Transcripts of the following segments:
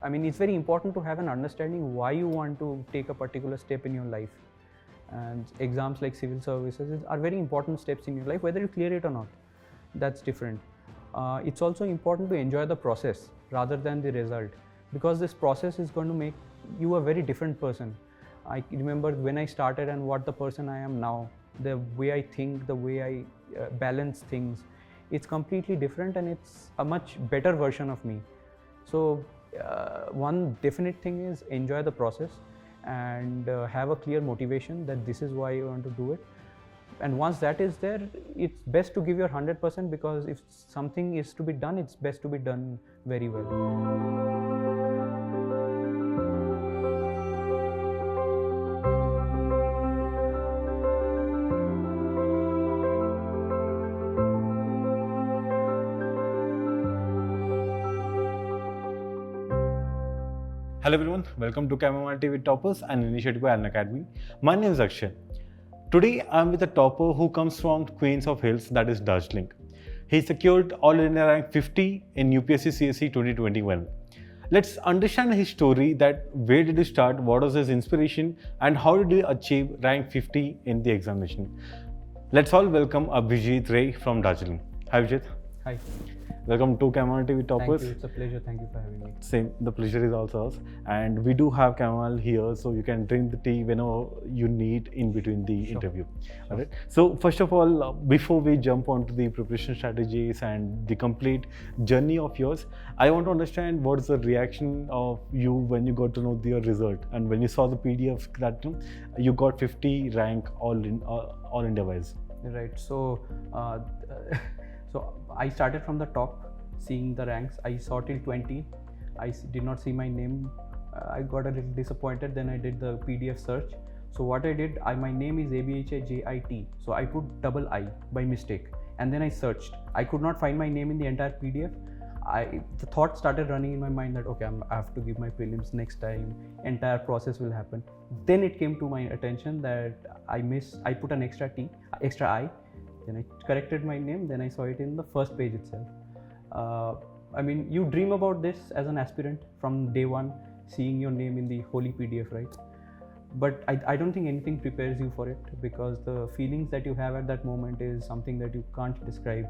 I mean, it's very important to have an understanding why you want to take a particular step in your life. And exams like civil services are very important steps in your life, whether you clear it or not. That's different. It's also important to enjoy the process rather than the result, because this process is going to make you a very different person. I remember when I started and what the person I am now, the way I think, the way I balance things, it's completely different and it's a much better version of me. So one definite thing is enjoy the process and have a clear motivation that this is why you want to do it. And once that is there, it's best to give your 100%, because if something is to be done, it's best to be done very well. Hello everyone, welcome to Chamomile Tea with Toppers, an initiative by Unacademy. My name is Akshay. Today I am with a topper who comes from Queens of Hills, that is Darjeeling. He secured All India rank 50 in UPSC CSE 2021. Let's understand his story, that where did he start, what was his inspiration, and how did he achieve rank 50 in the examination. Let's all welcome Abhijit Ray from Darjeeling. Hi Abhijit. Hi. Welcome to Chamomile Tea with Toppers. Thank you, it's a pleasure. Thank you for having me. Same, the pleasure is also ours. And we do have chamomile here, so you can drink the tea whenever you need in between the interview. All right. So first of all, before we jump onto the preparation strategies and the complete journey of yours, I want to understand what is the reaction of you when you got to know your result and when you saw the PDF that you got 50 rank all India wise. Right. So so I started from the top, seeing the ranks. I saw till 20. I did not see my name. I got a little disappointed. Then I did the PDF search. So what I did, my name is Abhijit. So I put double I by mistake, and then I searched. I could not find my name in the entire PDF. The thought started running in my mind that okay, I have to give my prelims next time. Entire process will happen. Then it came to my attention that I put an extra I. Then I corrected my name, then I saw it in the first page itself. I mean, you dream about this as an aspirant from day one, seeing your name in the holy PDF, right? But I don't think anything prepares you for it, because the feelings that you have at that moment is something that you can't describe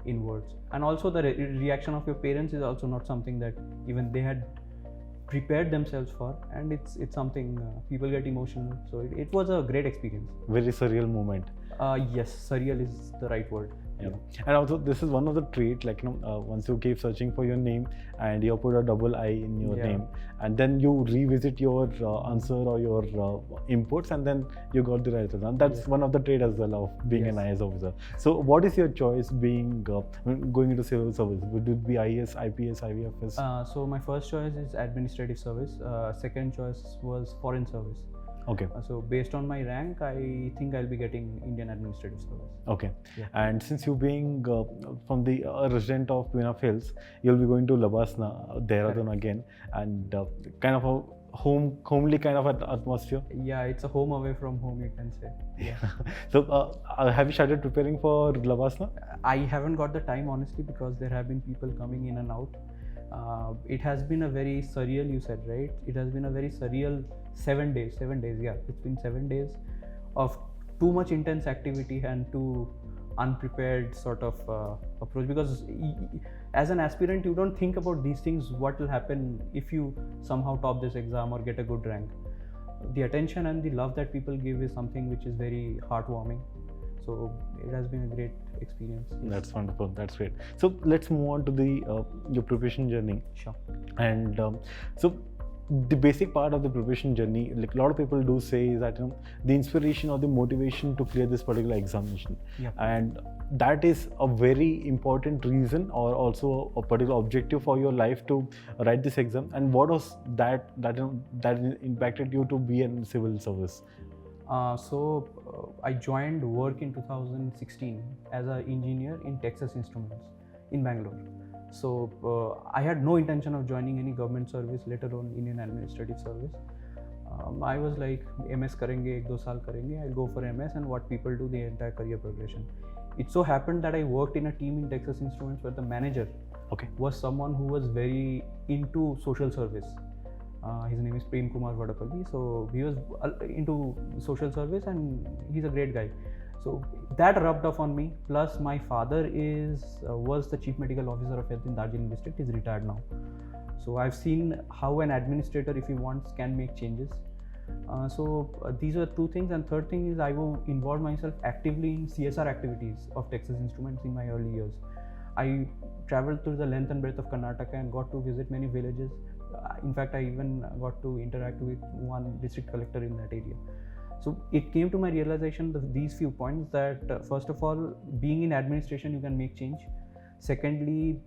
in words. And also the reaction of your parents is also not something that even they had prepared themselves for, and it's something people get emotional. So it was a great experience. Very surreal moment. Yes, surreal is the right word. Yeah. And also this is one of the trait, like once you keep searching for your name and you put a double I in your name, and then you revisit your answer or your inputs, and then you got the right answer. And that's one of the trait as well of being an IAS officer. So what is your choice being going into civil service? Would it be IAS, IPS, IVFS? So my first choice is administrative service. Second choice was foreign service. Okay. So based on my rank, I think I'll be getting Indian administrative service. Okay. Yeah. And since you being from the resident of Queen of Hills, you'll be going to Labasna, Dehradun again, and kind of a homely kind of atmosphere. Yeah, it's a home away from home, you can say. Yeah. So have you started preparing for Labasna? I haven't got the time, honestly, because there have been people coming in and out. It has been a very surreal, you said, right? It has been a very surreal 7 days. Yeah, it's been 7 days of too much intense activity and too unprepared sort of approach, because as an aspirant you don't think about these things, what will happen if you somehow top this exam or get a good rank. The attention and the love that people give is something which is very heartwarming. So it has been a great experience. Yes. That's wonderful. That's great. So let's move on to the your preparation journey. Sure. And so the basic part of the preparation journey, like a lot of people do say, is that the inspiration or the motivation to clear this particular examination, and that is a very important reason or also a particular objective for your life to write this exam. And what was that impacted you to be in civil service? I joined work in 2016 as an engineer in Texas Instruments in Bangalore. So I had no intention of joining any government service, let alone Indian administrative service. I was like, MS karenge, 1-2 saal karenge, I'll go for MS, and what people do, the entire career progression. It so happened that I worked in a team in Texas Instruments where the manager Okay. was someone who was very into social service. His name is Prem Kumar Vadapalli. So he was into social service and he's a great guy. So that rubbed off on me. Plus my father was the chief medical officer of health in Darjeeling district. He's retired now. So I've seen how an administrator, if he wants, can make changes. These were two things, and third thing is I will involve myself actively in CSR activities of Texas Instruments in my early years. I traveled through the length and breadth of Karnataka and got to visit many villages. In fact, I even got to interact with one district collector in that area. So it came to my realization these few points that first of all, being in administration, you can make change. Secondly,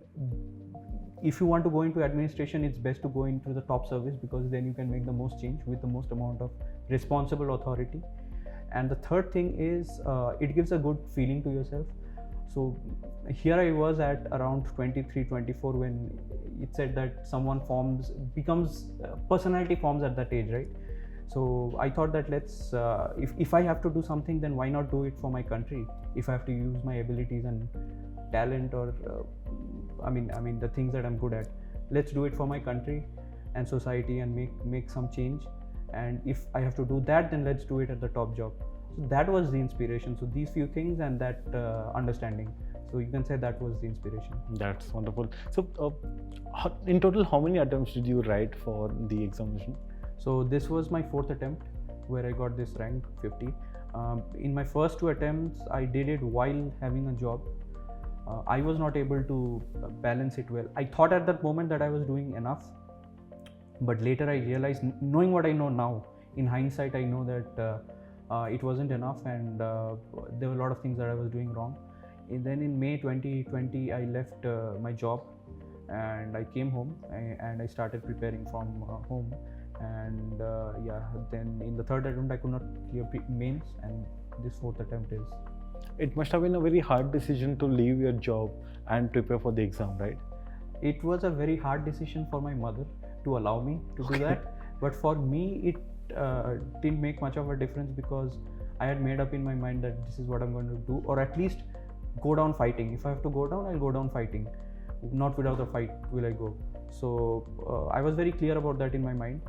if you want to go into administration, it's best to go into the top service because then you can make the most change with the most amount of responsible authority. And the third thing is it gives a good feeling to yourself. So here I was at around 23, 24 when it said that someone personality forms at that age, right? So I thought that if I have to do something, then why not do it for my country? If I have to use my abilities and talent or the things that I'm good at, let's do it for my country and society and make some change. And if I have to do that, then let's do it at the top job. So that was the inspiration. So these few things and that understanding. So you can say that was the inspiration. That's wonderful. So in total, how many attempts did you write for the examination? So this was my fourth attempt where I got this rank 50. In my first two attempts, I did it while having a job. I was not able to balance it well. I thought at that moment that I was doing enough, but later I realized, knowing what I know now, in hindsight, I know that it wasn't enough, and there were a lot of things that I was doing wrong. And then in May 2020, I left my job and I came home and I started preparing from home. And then in the third attempt, I could not clear mains, and this fourth attempt is. It must have been a very hard decision to leave your job and prepare for the exam, right? It was a very hard decision for my mother to allow me to do that. But for me, it didn't make much of a difference because I had made up in my mind that this is what I'm going to do, or at least go down fighting. If I have to go down, I'll go down fighting. Not without a fight will I go. So I was very clear about that in my mind.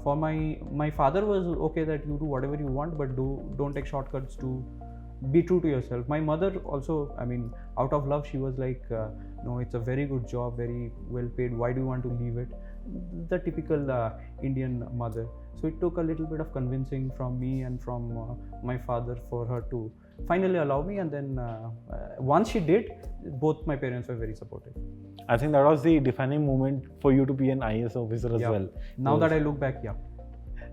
For my father was okay that you do whatever you want, but don't take shortcuts, to be true to yourself. My mother also, out of love, she was like, no, it's a very good job, very well paid, why do you want to leave it? The typical Indian mother. So it took a little bit of convincing from me and from my father for her to finally allow me, and then once she did, both my parents were very supportive. I think that was the defining moment for you to be an IAS officer as well. Now that I look back,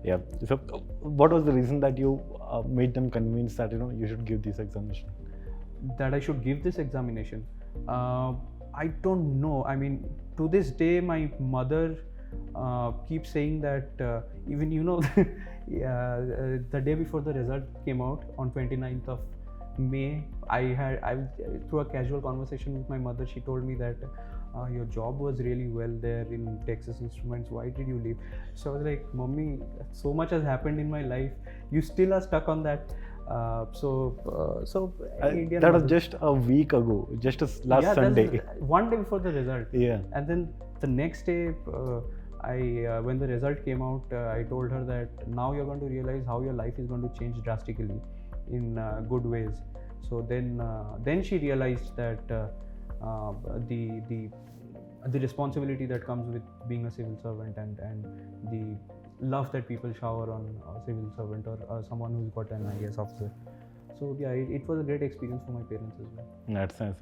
Yeah. So, what was the reason that you made them convinced that you should give this examination? That I should give this examination? I don't know. To this day, my mother keeps saying that even the day before the result came out on 29th of May, I through a casual conversation with my mother, she told me that your job was really well there in Texas Instruments, why did you leave? So I was like, Mommy, so much has happened in my life, you still are stuck on that. That was just a week ago, just last Sunday. One day before the result. Yeah. And then the next day, when the result came out, I told her that now you're going to realize how your life is going to change drastically in good ways. So then she realized that the responsibility that comes with being a civil servant and the love that people shower on a civil servant or someone who's got an IAS officer. So yeah, it was a great experience for my parents as well. That's nice.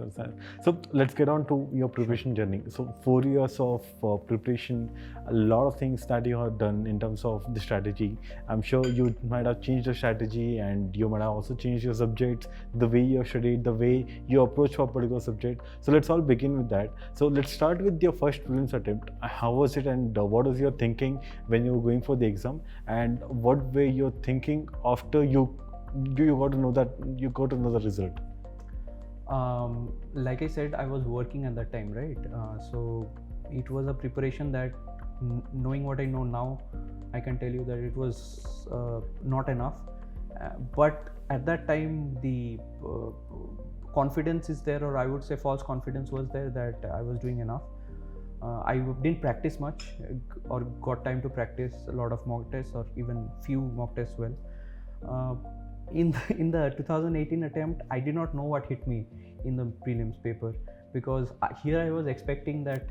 So let's get on to your preparation journey. So 4 years of preparation, a lot of things that you have done in terms of the strategy. I'm sure you might have changed your strategy, and you might have also changed your subjects, the way you have studied, the way you approach for a particular subject. So let's all begin with that. So let's start with your first prelims attempt. How was it, and what was your thinking when you were going for the exam, and what were your thinking after you got to know the result? Like I said, I was working at that time, right? So it was a preparation that, knowing what I know now, I can tell you that it was not enough. But at that time, the confidence is there, or I would say false confidence was there that I was doing enough. I didn't practice much or got time to practice a lot of mock tests or even few mock tests in the 2018 attempt, I did not know what hit me in the prelims paper, because here I was expecting that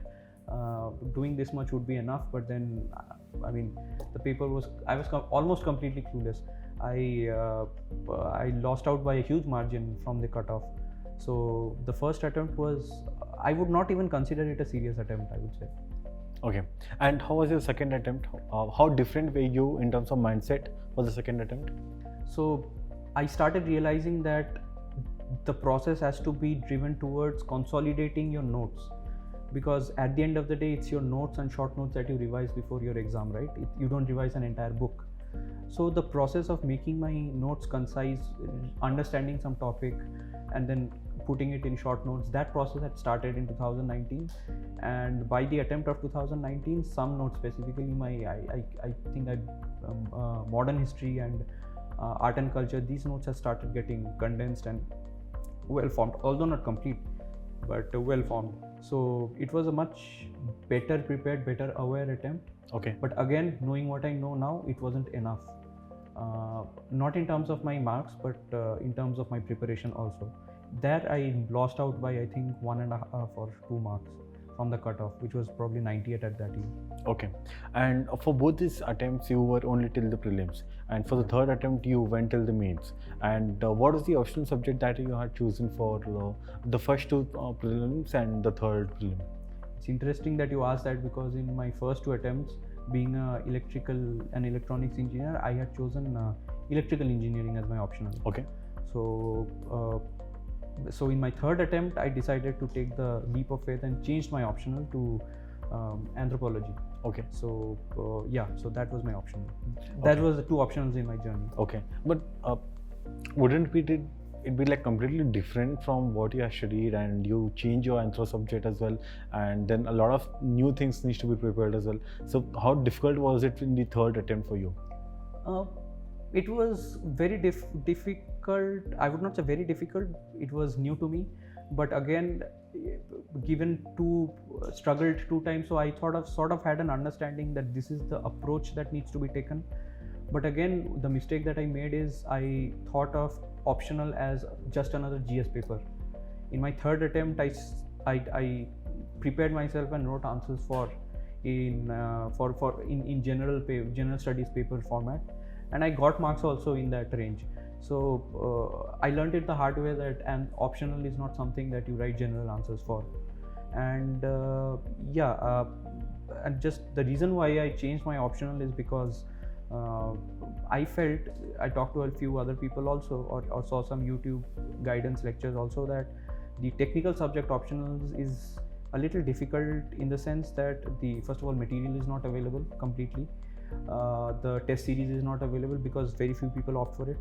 doing this much would be enough, but then I mean the paper was, I was almost completely clueless. I lost out by a huge margin from the cutoff. So the first attempt was, I would not even consider it a serious attempt, I would say. Okay. And how was your second attempt? How different were you in terms of mindset for the second attempt? So I started realizing that the process has to be driven towards consolidating your notes, because at the end of the day, it's your notes and short notes that you revise before your exam, right? You don't revise an entire book. So the process of making my notes concise, understanding some topic, and then putting it in short notes, that process had started in 2019, and by the attempt of 2019, some notes, specifically I think modern history and art and culture, these notes have started getting condensed and well formed, although not complete, but well formed. So it was a much better prepared, better aware attempt. Okay. But again, knowing what I know now, it wasn't enough. Not in terms of my marks, but in terms of my preparation also. There I lost out by, I think, 1.5 or 2 marks from the cutoff, which was probably 98 at that year. Okay. And for both these attempts, you were only till the prelims. And for the third attempt, you went till the mains. And what was the optional subject that you had chosen for the first 2 prelims and the third prelim? It's interesting that you asked that, because in my first 2 attempts, being an electrical and electronics engineer, I had chosen electrical engineering as my optional. Okay. So in my third attempt, I decided to take the leap of faith and changed my optional to anthropology. Okay. So so that was my optional. That was the 2 optionals in my journey. Okay. But wouldn't it be like completely different from what you have studied, and you change your anthro subject as well, and then a lot of new things needs to be prepared as well. So how difficult was it in the third attempt for you? It was very difficult. I would not say very difficult. It was new to me, but again, struggled 2 times. So I sort of had an understanding that this is the approach that needs to be taken. But again, the mistake that I made is I thought of optional as just another GS paper. In my third attempt, I prepared myself and wrote answers in general studies paper format, and I got marks also in that range. So I learned it the hard way that an optional is not something that you write general answers for. And and just the reason why I changed my optional is because I felt, I talked to a few other people also, or saw some YouTube guidance lectures also, that the technical subject optionals is a little difficult in the sense that first of all, material is not available completely. The test series is not available because very few people opt for it.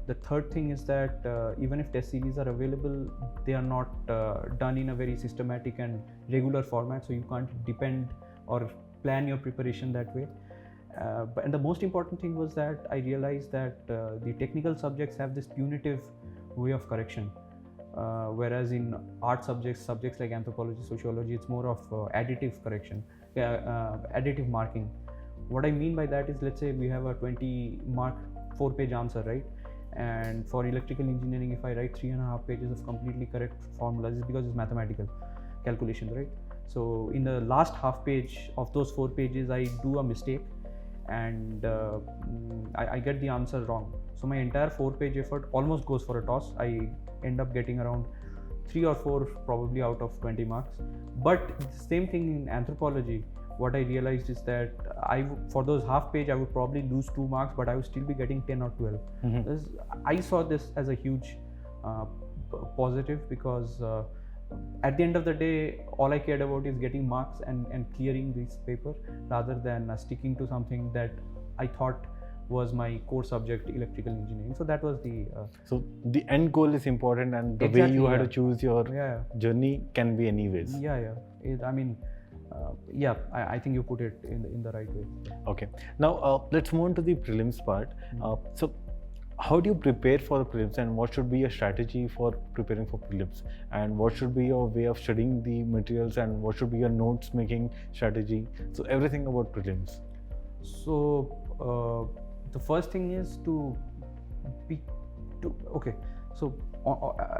The third thing is that even if test series are available, they are not done in a very systematic and regular format, so you can't depend or plan your preparation that way. And the most important thing was that I realized that the technical subjects have this punitive way of correction, whereas in art subjects like anthropology, sociology, it's more of additive correction, additive marking. What I mean by that is, let's say we have a 20-mark 4-page answer, right? And for electrical engineering, if I write 3.5 pages of completely correct formulas, it's because it's mathematical calculations, right? So in the last half page of those 4 pages, I do a mistake and I get the answer wrong. So my entire 4-page effort almost goes for a toss. I end up getting around 3 or 4 probably out of 20 marks. But the same thing in anthropology, what I realized is that for those half page, I would probably lose 2 marks, but I would still be getting 10 or 12. I saw this as a huge positive, because at the end of the day, all I cared about is getting marks and clearing this paper, rather than sticking to something that I thought was my core subject, electrical engineering. So that was the so the end goal is important, and the way you had to choose your journey can be anyways. I think you put it in the right way. Okay, now let's move on to the prelims part. So how do you prepare for the prelims, and what should be your strategy for preparing for prelims, and what should be your way of studying the materials, and what should be your notes making strategy? So everything about prelims. So the first thing is to be okay. So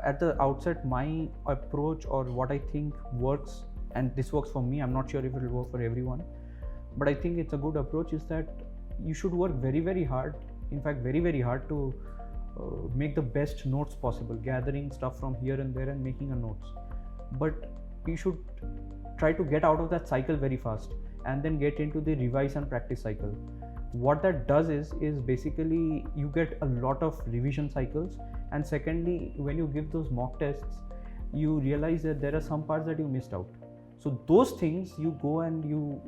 at the outset, my approach or what I think works, and this works for me, I'm not sure if it will work for everyone, but I think it's a good approach, is that you should work very, very hard, in fact very, very hard, to make the best notes possible, gathering stuff from here and there and making a notes. But you should try to get out of that cycle very fast and then get into the revise and practice cycle. What that does is basically you get a lot of revision cycles, and secondly, when you give those mock tests, you realize that there are some parts that you missed out. So those things you go and you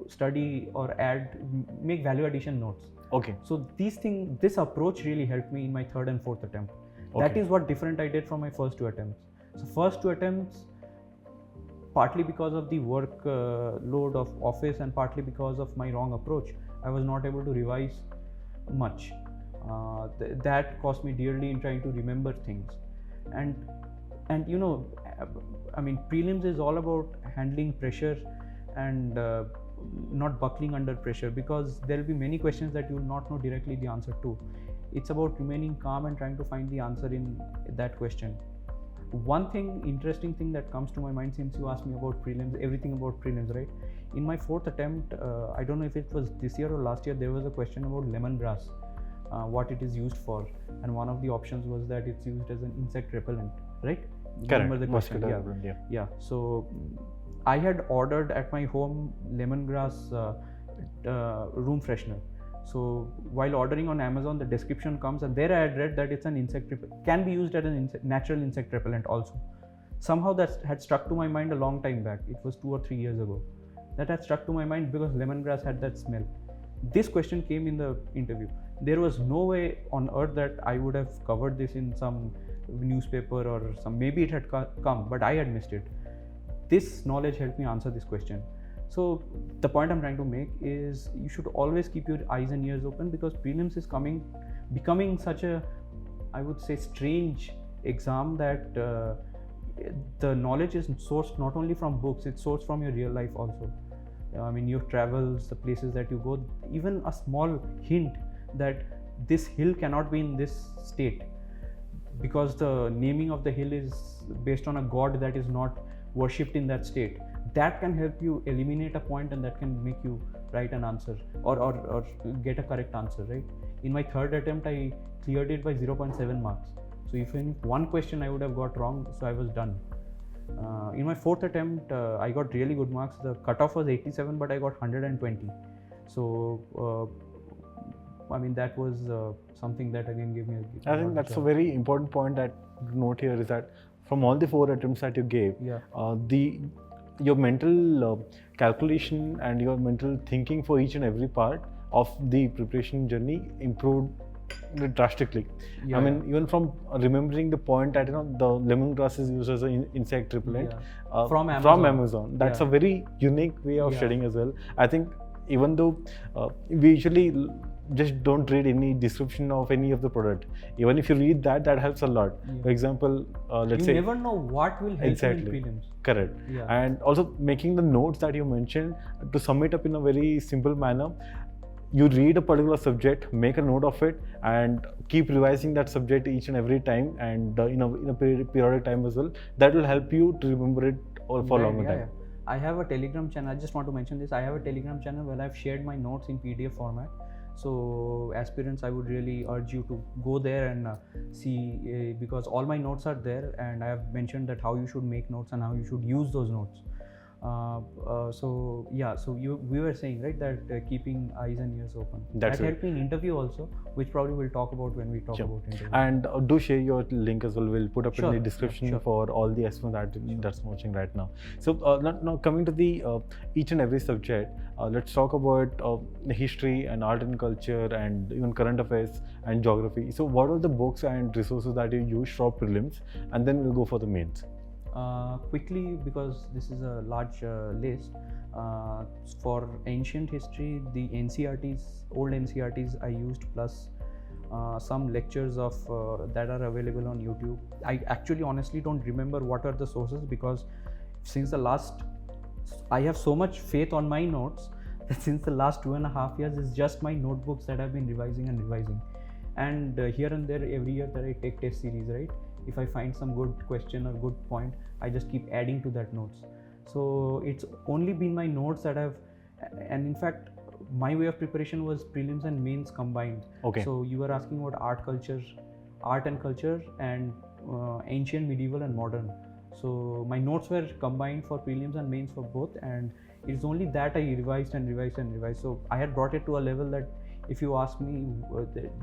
study or add, make value addition notes. Okay. So this approach really helped me in my third and fourth attempt. Okay. That is what different I did from my first two attempts. So first two attempts, partly because of the work load of office and partly because of my wrong approach, I was not able to revise much. That cost me dearly in trying to remember things. And you know, I mean, prelims is all about handling pressure and not buckling under pressure, because there will be many questions that you will not know directly the answer to. It's about remaining calm and trying to find the answer in that question. One interesting thing that comes to my mind, since you asked me about prelims, everything about prelims, right? In my fourth attempt, I don't know if it was this year or last year, there was a question about lemongrass, what it is used for, and one of the options was that it's used as an insect repellent, right? Correct. Remember the question? Yeah. So I had ordered at my home lemongrass room freshener. So while ordering on Amazon, the description comes, and there I had read that it's an insect can be used as an natural insect repellent also. Somehow that had stuck to my mind a long time back. It was 2 or 3 years ago. That had stuck to my mind because lemongrass had that smell. This question came in the interview. There was no way on earth that I would have covered this in some newspaper or some, maybe it had come, but I had missed it. This knowledge helped me answer this question. So the point I'm trying to make is you should always keep your eyes and ears open, because prelims is becoming such a, I would say, strange exam that the knowledge is sourced not only from books, it's sourced from your real life also. I mean, your travels, the places that you go, even a small hint that this hill cannot be in this state because the naming of the hill is based on a god that is not worshipped in that state. That can help you eliminate a point, and that can make you write an answer or get a correct answer, right? In my third attempt, I cleared it by 0.7 marks. So if in one question I would have got wrong, so I was done. In my fourth attempt, I got really good marks. The cutoff was 87, but I got 120. So I mean, that was something that again gave me I think that's a very important point that note here, is that from all the 4 attempts that you gave, your mental calculation and your mental thinking for each and every part of the preparation journey improved drastically. I mean, even from remembering the point that, you know, the lemongrass is used as an insect repellent from Amazon. That's a very unique way of studying as well. I think even though we usually just don't read any description of any of the product, even if you read that helps a lot. For example, let's say you never know what will help you in prelims. Correct. And also making the notes that you mentioned, to sum it up in a very simple manner, you read a particular subject, make a note of it, and keep revising that subject each and every time, and in a periodic time as well. That will help you to remember it for a longer time. I have a Telegram channel. I just want to mention this. I have a Telegram channel where I've shared my notes in PDF format. So aspirants, I would really urge you to go there and see, because all my notes are there, and I have mentioned that how you should make notes and how you should use those notes. So we were saying, right, that keeping eyes and ears open. That helped me in interview also, which probably we'll talk about when we talk about interview. And do share your link as well. We'll put up in the description for all the aspirants that's watching right now. So now coming to the each and every subject, let's talk about the history and art and culture and even current affairs and geography. So what are the books and resources that you use for prelims, and then we'll go for the mains. Quickly, because this is a large list, for ancient history, the NCRTs, old NCRTs I used, plus some lectures of that are available on YouTube. I actually honestly don't remember what are the sources, because since the last, I have so much faith on my notes that since the last 2.5 years is just my notebooks that I've been revising and revising. And here and there, every year that I take test series, right? If I find some good question or good point, I just keep adding to that notes. So it's only been my notes that I've, and in fact, my way of preparation was prelims and mains combined. Okay. So you were asking about art and culture, and ancient, medieval, and modern. So my notes were combined for prelims and mains for both, and it's only that I revised and revised and revised. So I had brought it to a level that if you ask me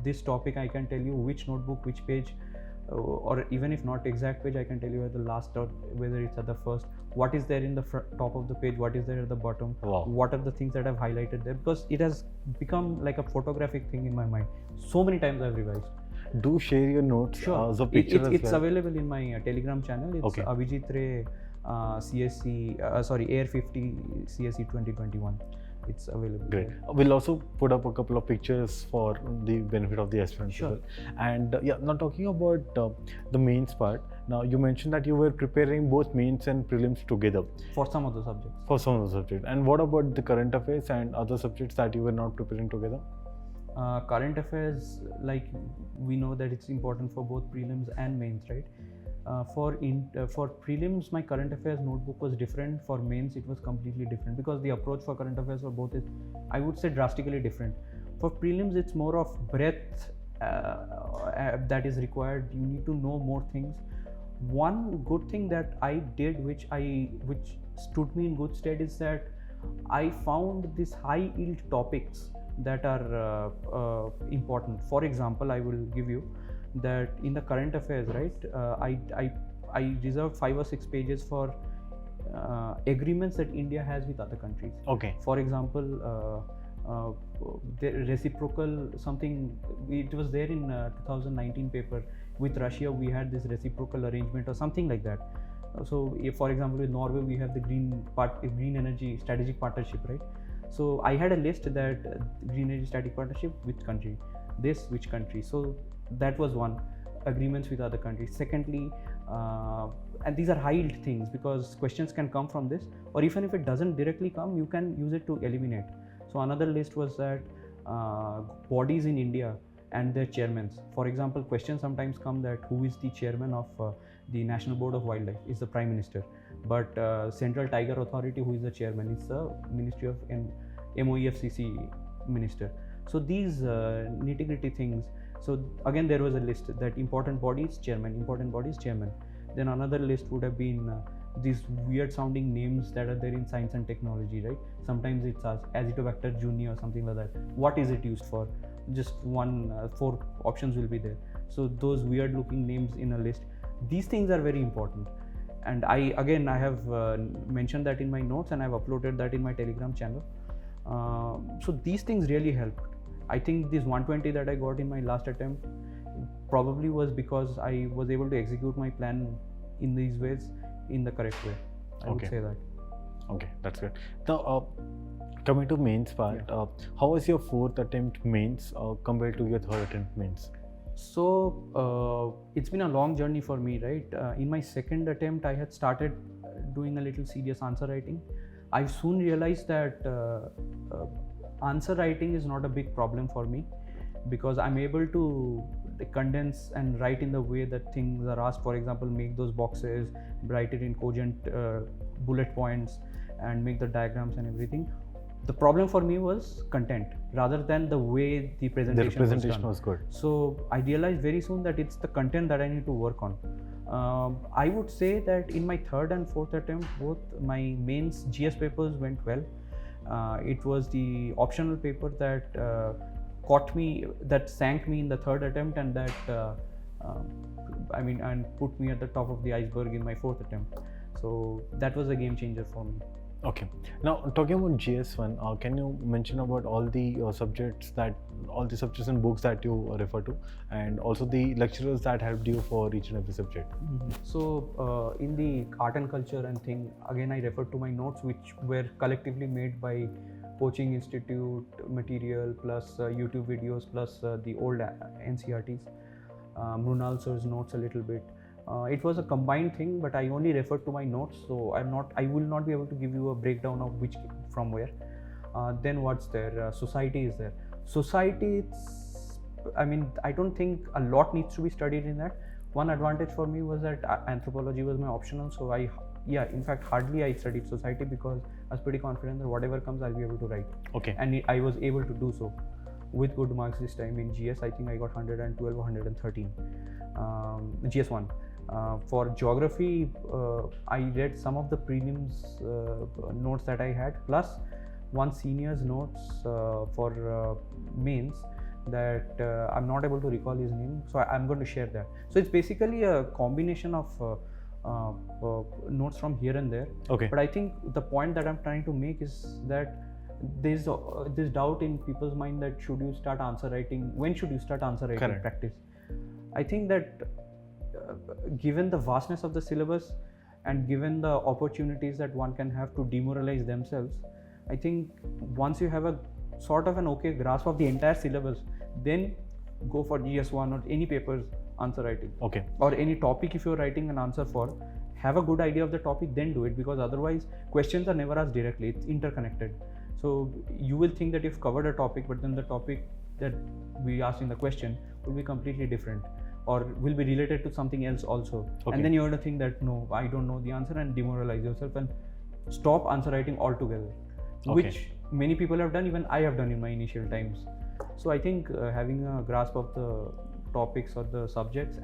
this topic, I can tell you which notebook, which page, or even if not exact page, I can tell you at the last or whether it's at the first, what is there in the top of the page, what is there at the bottom, wow. What are the things that I've highlighted there, because it has become like a photographic thing in my mind. So many times I've revised. Do share your notes. Sure. The picture it's available in my Telegram channel. It's okay. Abhijit Ray CSE AIR 50 CSE 2021. It's available. Great. there. We'll also put up a couple of pictures for the benefit of the aspirants. Sure. As well. And yeah, now talking about the mains part. Now you mentioned that you were preparing both mains and prelims together. For some of the subjects. For some of the subjects. And what about the current affairs and other subjects that you were not preparing together? Current affairs, like we know that it's important for both prelims and mains, right? For prelims, my current affairs notebook was different. For mains, it was completely different, because the approach for current affairs for both is, I would say, drastically different. For prelims, it's more of breadth that is required. You need to know more things. One good thing that I did, which stood me in good stead, is that I found these high yield topics that are important. For example, I will give you that in the current affairs, right? I reserved 5 or 6 pages for agreements that India has with other countries. Okay. For example, the reciprocal something, it was there in 2019 paper. With Russia, we had this reciprocal arrangement or something like that. So, if, for example, with Norway, we have the green energy strategic partnership, right? So I had a list that green energy strategic partnership, which country, which country. So that was one, agreements with other countries. Secondly, and these are high-yield things, because questions can come from this, or even if it doesn't directly come, you can use it to eliminate. So another list was that bodies in India and their chairmen. For example, questions sometimes come that who is the chairman of the National Board of Wildlife? Is the Prime Minister. But Central Tiger Authority, who is the chairman? It's the Ministry of MOEFCC Minister. So these nitty-gritty things. So again, there was a list that important bodies, chairman, important bodies, chairman. Then another list would have been these weird sounding names that are there in science and technology, right? Sometimes it's Azitobacter juni or something like that. What is it used for? Just 4 options will be there. So those weird looking names in a list. These things are very important. And I have mentioned that in my notes, and I've uploaded that in my Telegram channel. So these things really helped. I think this 120 that I got in my last attempt probably was because I was able to execute my plan in these ways in the correct way. I would say that. Okay, that's good. Now, coming to mains part, how was your 4th attempt mains compared to your 3rd attempt mains? So it's been a long journey for me, right? In my 2nd attempt, I had started doing a little serious answer writing. I soon realized that answer writing is not a big problem for me, because I'm able to condense and write in the way that things are asked. For example, make those boxes, write it in cogent bullet points, and make the diagrams and everything. The problem for me was content rather than the way the presentation was good. So I realized very soon that it's the content that I need to work on. I would say that in my 3rd and 4th attempt, both my mains GS papers went well. It was the optional paper that sank me in the 3rd attempt, and that and put me at the top of the iceberg in my 4th attempt. So that was a game changer for me. Okay. Now, talking about GS1, can you mention about all the subjects and books that you refer to, and also the lecturers that helped you for each and every subject? So, in the art and culture and thing, again, I refer to my notes, which were collectively made by coaching institute material plus YouTube videos plus the old NCRTs, Mrunal sir's notes a little bit. It was a combined thing, but I only referred to my notes, so I will not be able to give you a breakdown of which from where. Then what's there? Society is there. Society, I don't think a lot needs to be studied in that. One advantage for me was that anthropology was my optional, so in fact, hardly I studied society because I was pretty confident that whatever comes, I'll be able to write. Okay. And I was able to do so with good marks this time. In GS, I think I got 112 or 113. GS1. For geography, I read some of the prelims notes that I had, plus one senior's notes for mains that I'm not able to recall his name, so I'm going to share that. So it's basically a combination of notes from here and there. Okay. But I think the point that I'm trying to make is that there's this doubt in people's mind that should you start answer writing? When should you start answer writing? Correct. Practice? I think that given the vastness of the syllabus and given the opportunities that one can have to demoralize themselves, I think once you have a sort of an okay grasp of the entire syllabus, then go for GS1 or any papers answer writing. Okay. Or any topic if you're writing an answer for, have a good idea of the topic, then do it, because otherwise questions are never asked directly, it's interconnected. So you will think that you've covered a topic, but then the topic that we asked in the question will be completely different or will be related to something else also. Okay. And then you're going to think that no, I don't know the answer, and demoralize yourself and stop answer writing altogether. Okay. Which many people have done, even I have done in my initial times. So I think having a grasp of the topics or the subjects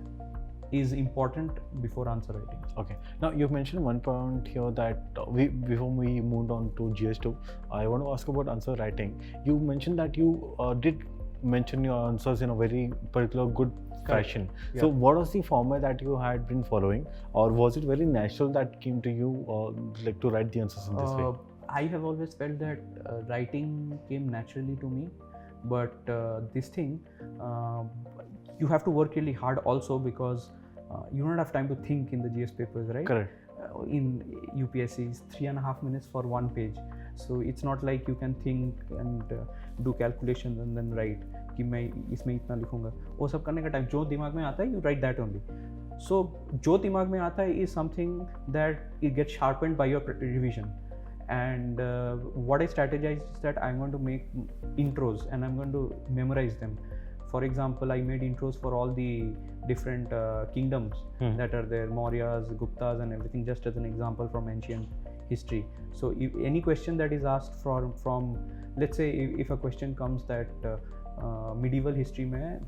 is important before answer writing. Okay. Now you've mentioned one point here that before we moved on to GS2, I want to ask about answer writing. You mentioned that you did mention your answers in a very particular good fashion. Yeah. So what was the format that you had been following, or was it very natural that came to you like to write the answers in this way? I have always felt that writing came naturally to me, but this thing you have to work really hard also, because you don't have time to think in the GS papers, right? Correct. In UPSC, it's 3.5 minutes for one page, so it's not like you can think and do calculations and then write कि मैं इसमें इतना लिखूंगा. वो सब करने का time जो दिमाग में आता है, you write that only. So जो दिमाग में आता है is something that it gets sharpened by your revision. And what I strategize is that I'm going to make intros and I'm going to memorize them. For example, I made intros for all the different kingdoms that are there, Mauryas, Guptas and everything, just as an example from ancient history. So if any question that is asked from let's say if a question comes that medieval history mein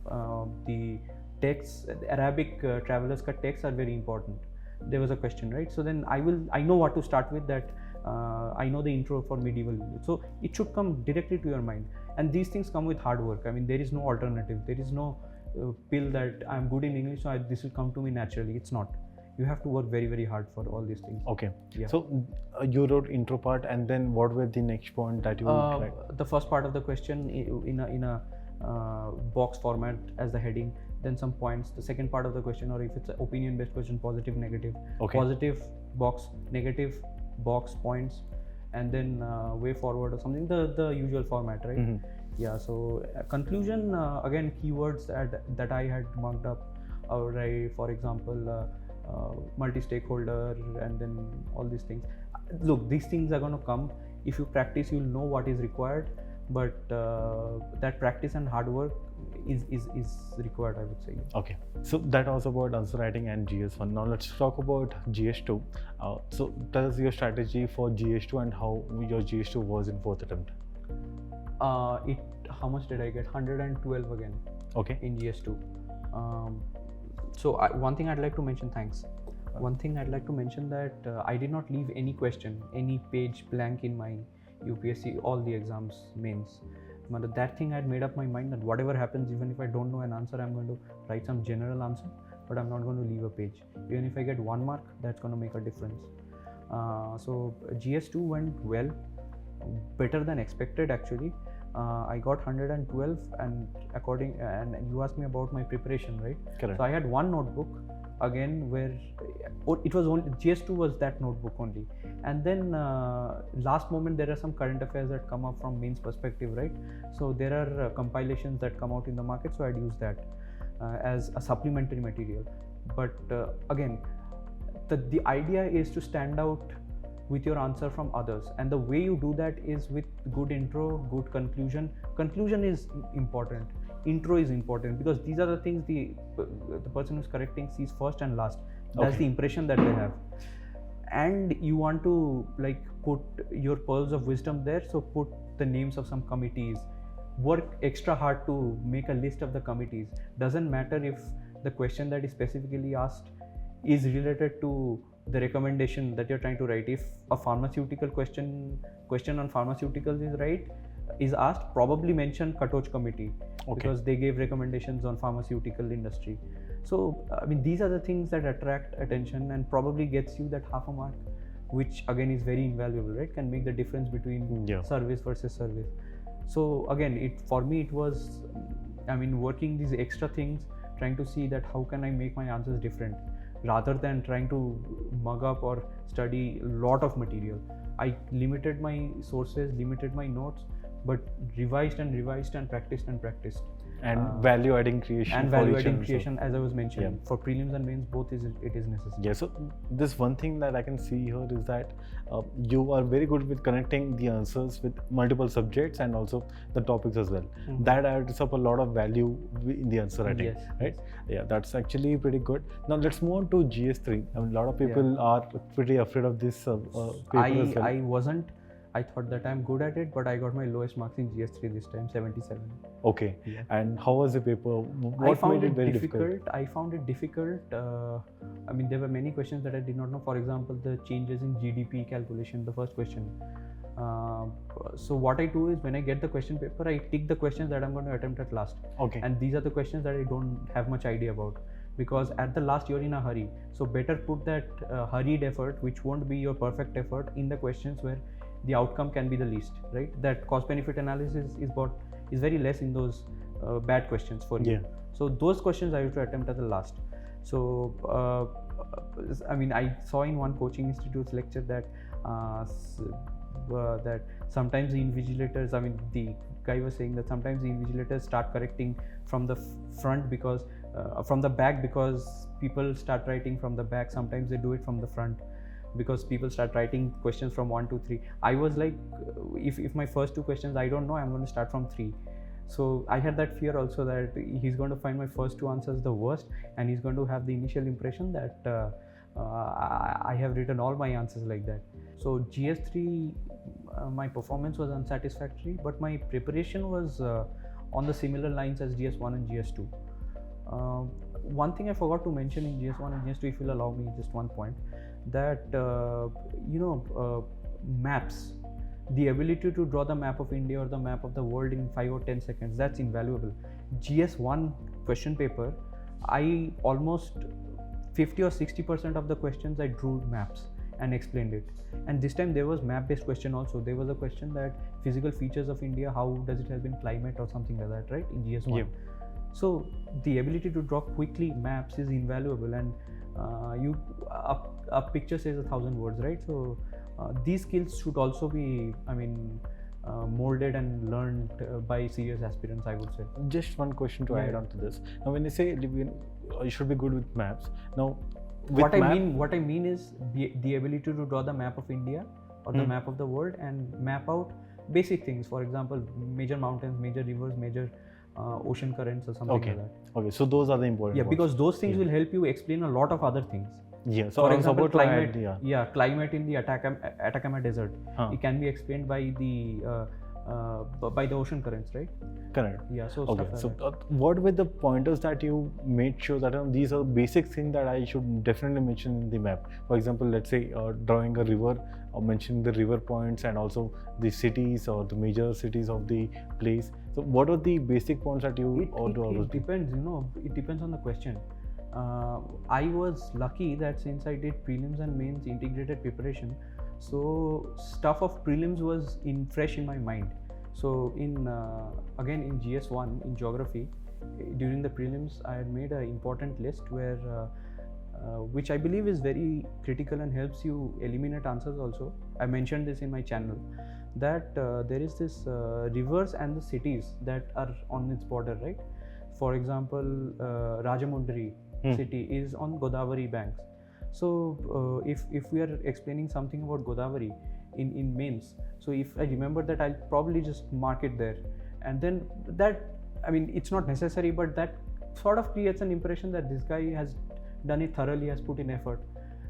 the texts, Arabic travelers ka texts are very important. There was a question, right? So then I know what to start with, that I know the intro for medieval, so it should come directly to your mind. And these things come with hard work. I mean, there is no alternative. There is no pill that I'm good in English, so this will come to me naturally. It's not. You have to work very, very hard for all these things. Okay. Yeah. So you wrote intro part, and then what were the next point that you tried? The first part of the question in a box format as the heading, then some points. The second part of the question, or if it's an opinion-based question, positive, negative. Okay. Positive box, negative box, points, and then way forward or something. The usual format, right? Mm-hmm. Yeah. So conclusion, again, keywords that I had marked up. For example, multi-stakeholder, and then all these things. Look, these things are going to come. If you practice, you'll know what is required. But that practice and hard work is required, I would say. Okay, so that was about answer writing and GS1. Now let's talk about GS2. So tell us your strategy for GS2 and how your GS2 was in fourth attempt. How much did I get? 112 again. Okay. In GS2. So one thing I'd like to mention, thanks. One thing I'd like to mention that I did not leave any question, any page blank in my UPSC, all the exams, mains. But that thing I had made up my mind that whatever happens, even if I don't know an answer, I'm going to write some general answer, but I'm not going to leave a page. Even if I get 1 mark, that's going to make a difference. So GS2 went well, better than expected actually. I got 112, and you asked me about my preparation, right? Correct. So I had one notebook again, where it was only GS2 was that notebook only, and then last moment there are some current affairs that come up from mains perspective, right? So there are compilations that come out in the market, so I'd use that as a supplementary material. But again, the idea is to stand out with your answer from others, and the way you do that is with good intro, good conclusion. Conclusion is important, intro is important, because these are the things the person who's correcting sees first and last. That's the impression that they have, and you want to like put your pearls of wisdom there. So put the names of some committees, work extra hard to make a list of the committees. Doesn't matter if the question that is specifically asked is related to the recommendation that you're trying to write. If a pharmaceutical question on pharmaceuticals is asked, probably mention Katoch committee, because they gave recommendations on pharmaceutical industry. So I mean, these are the things that attract attention and probably gets you that half a mark, which again is very invaluable, right? Can make the difference between service versus service. So again, for me it was, I mean, working these extra things, trying to see that how can I make my answers different, rather than trying to mug up or study a lot of material. I limited my sources, limited my notes, but revised and practiced and practiced. And value adding creation. And value adding creation, as I was mentioning, for prelims and mains, both it is necessary. Yeah, so this one thing that I can see here is that you are very good with connecting the answers with multiple subjects and also the topics as well. That adds up a lot of value in the answer writing, right? Yeah, that's actually pretty good. Now let's move on to GS3. I mean, a lot of people are pretty afraid of this paper as well. I wasn't. I thought that I'm good at it, but I got my lowest marks in GS3 this time, 77. Okay. And how was the paper? What made it very difficult? I found it difficult. I mean, there were many questions that I did not know. For example, the changes in GDP calculation, the first question. So what I do is, when I get the question paper, I tick the questions that I'm going to attempt at last. Okay. And these are the questions that I don't have much idea about, because at the last you're in a hurry. So better put that hurried effort, which won't be your perfect effort, in the questions where the outcome can be the least, right? That cost benefit analysis is very less in those bad questions for you. So those questions I have to attempt at the last. So I mean, I saw in one coaching institute's lecture that that sometimes the invigilators, I mean, the guy was saying that sometimes the invigilators start correcting from the front because from the back, because people start writing from the back. Sometimes they do it from the front because people start writing questions from 1 to 3. I was like, if my first two questions I don't know, I'm going to start from 3. So I had that fear also, that he's going to find my first two answers the worst, and he's going to have the initial impression that I have written all my answers like that. So GS3, my performance was unsatisfactory, but my preparation was on the similar lines as GS1 and GS2. One thing I forgot to mention in GS1 and GS2, if you'll allow me just one point, that maps, the ability to draw the map of India or the map of the world in 5 or 10 seconds, that's invaluable. GS1 question paper, I almost 50 or 60% of the questions I drew maps and explained it. And this time there was map based question also. There was a question that physical features of India, how does it help in climate or something like that, right, in GS1. So the ability to draw quickly maps is invaluable, and a picture says 1,000 words, right? So these skills should also be, I mean, molded and learned by serious aspirants, I would say. Just one question to add on to this. Now, when you say you should be good with maps, now what I mean is the ability to draw the map of India or the map of the world and map out basic things. For example, major mountains, major rivers, major ocean currents or something like that. Okay, so those are the important ones. Because those things will help you explain a lot of other things. So for example, climate. Climate in the Atacama Desert. It can be explained by the ocean currents, right? Correct. So what were the pointers that you made sure that these are basic things that I should definitely mention in the map? For example, let's say drawing a river, or mentioning the river points and also the cities or the major cities of the place. So what are the basic points that you it depends, it depends on the question. I was lucky that since I did prelims and mains integrated preparation, so stuff of prelims was fresh in my mind. So again in GS1 in geography, during the prelims I had made an important list where which I believe is very critical and helps you eliminate answers also. I mentioned this in my channel, that there is this rivers and the cities that are on its border, right? For example, Rajamundry city is on Godavari banks. So if we are explaining something about Godavari in mains, so if I remember that, I'll probably just mark it there, and then that, I mean, it's not necessary, but that sort of creates an impression that this guy has done it thoroughly, has put in effort.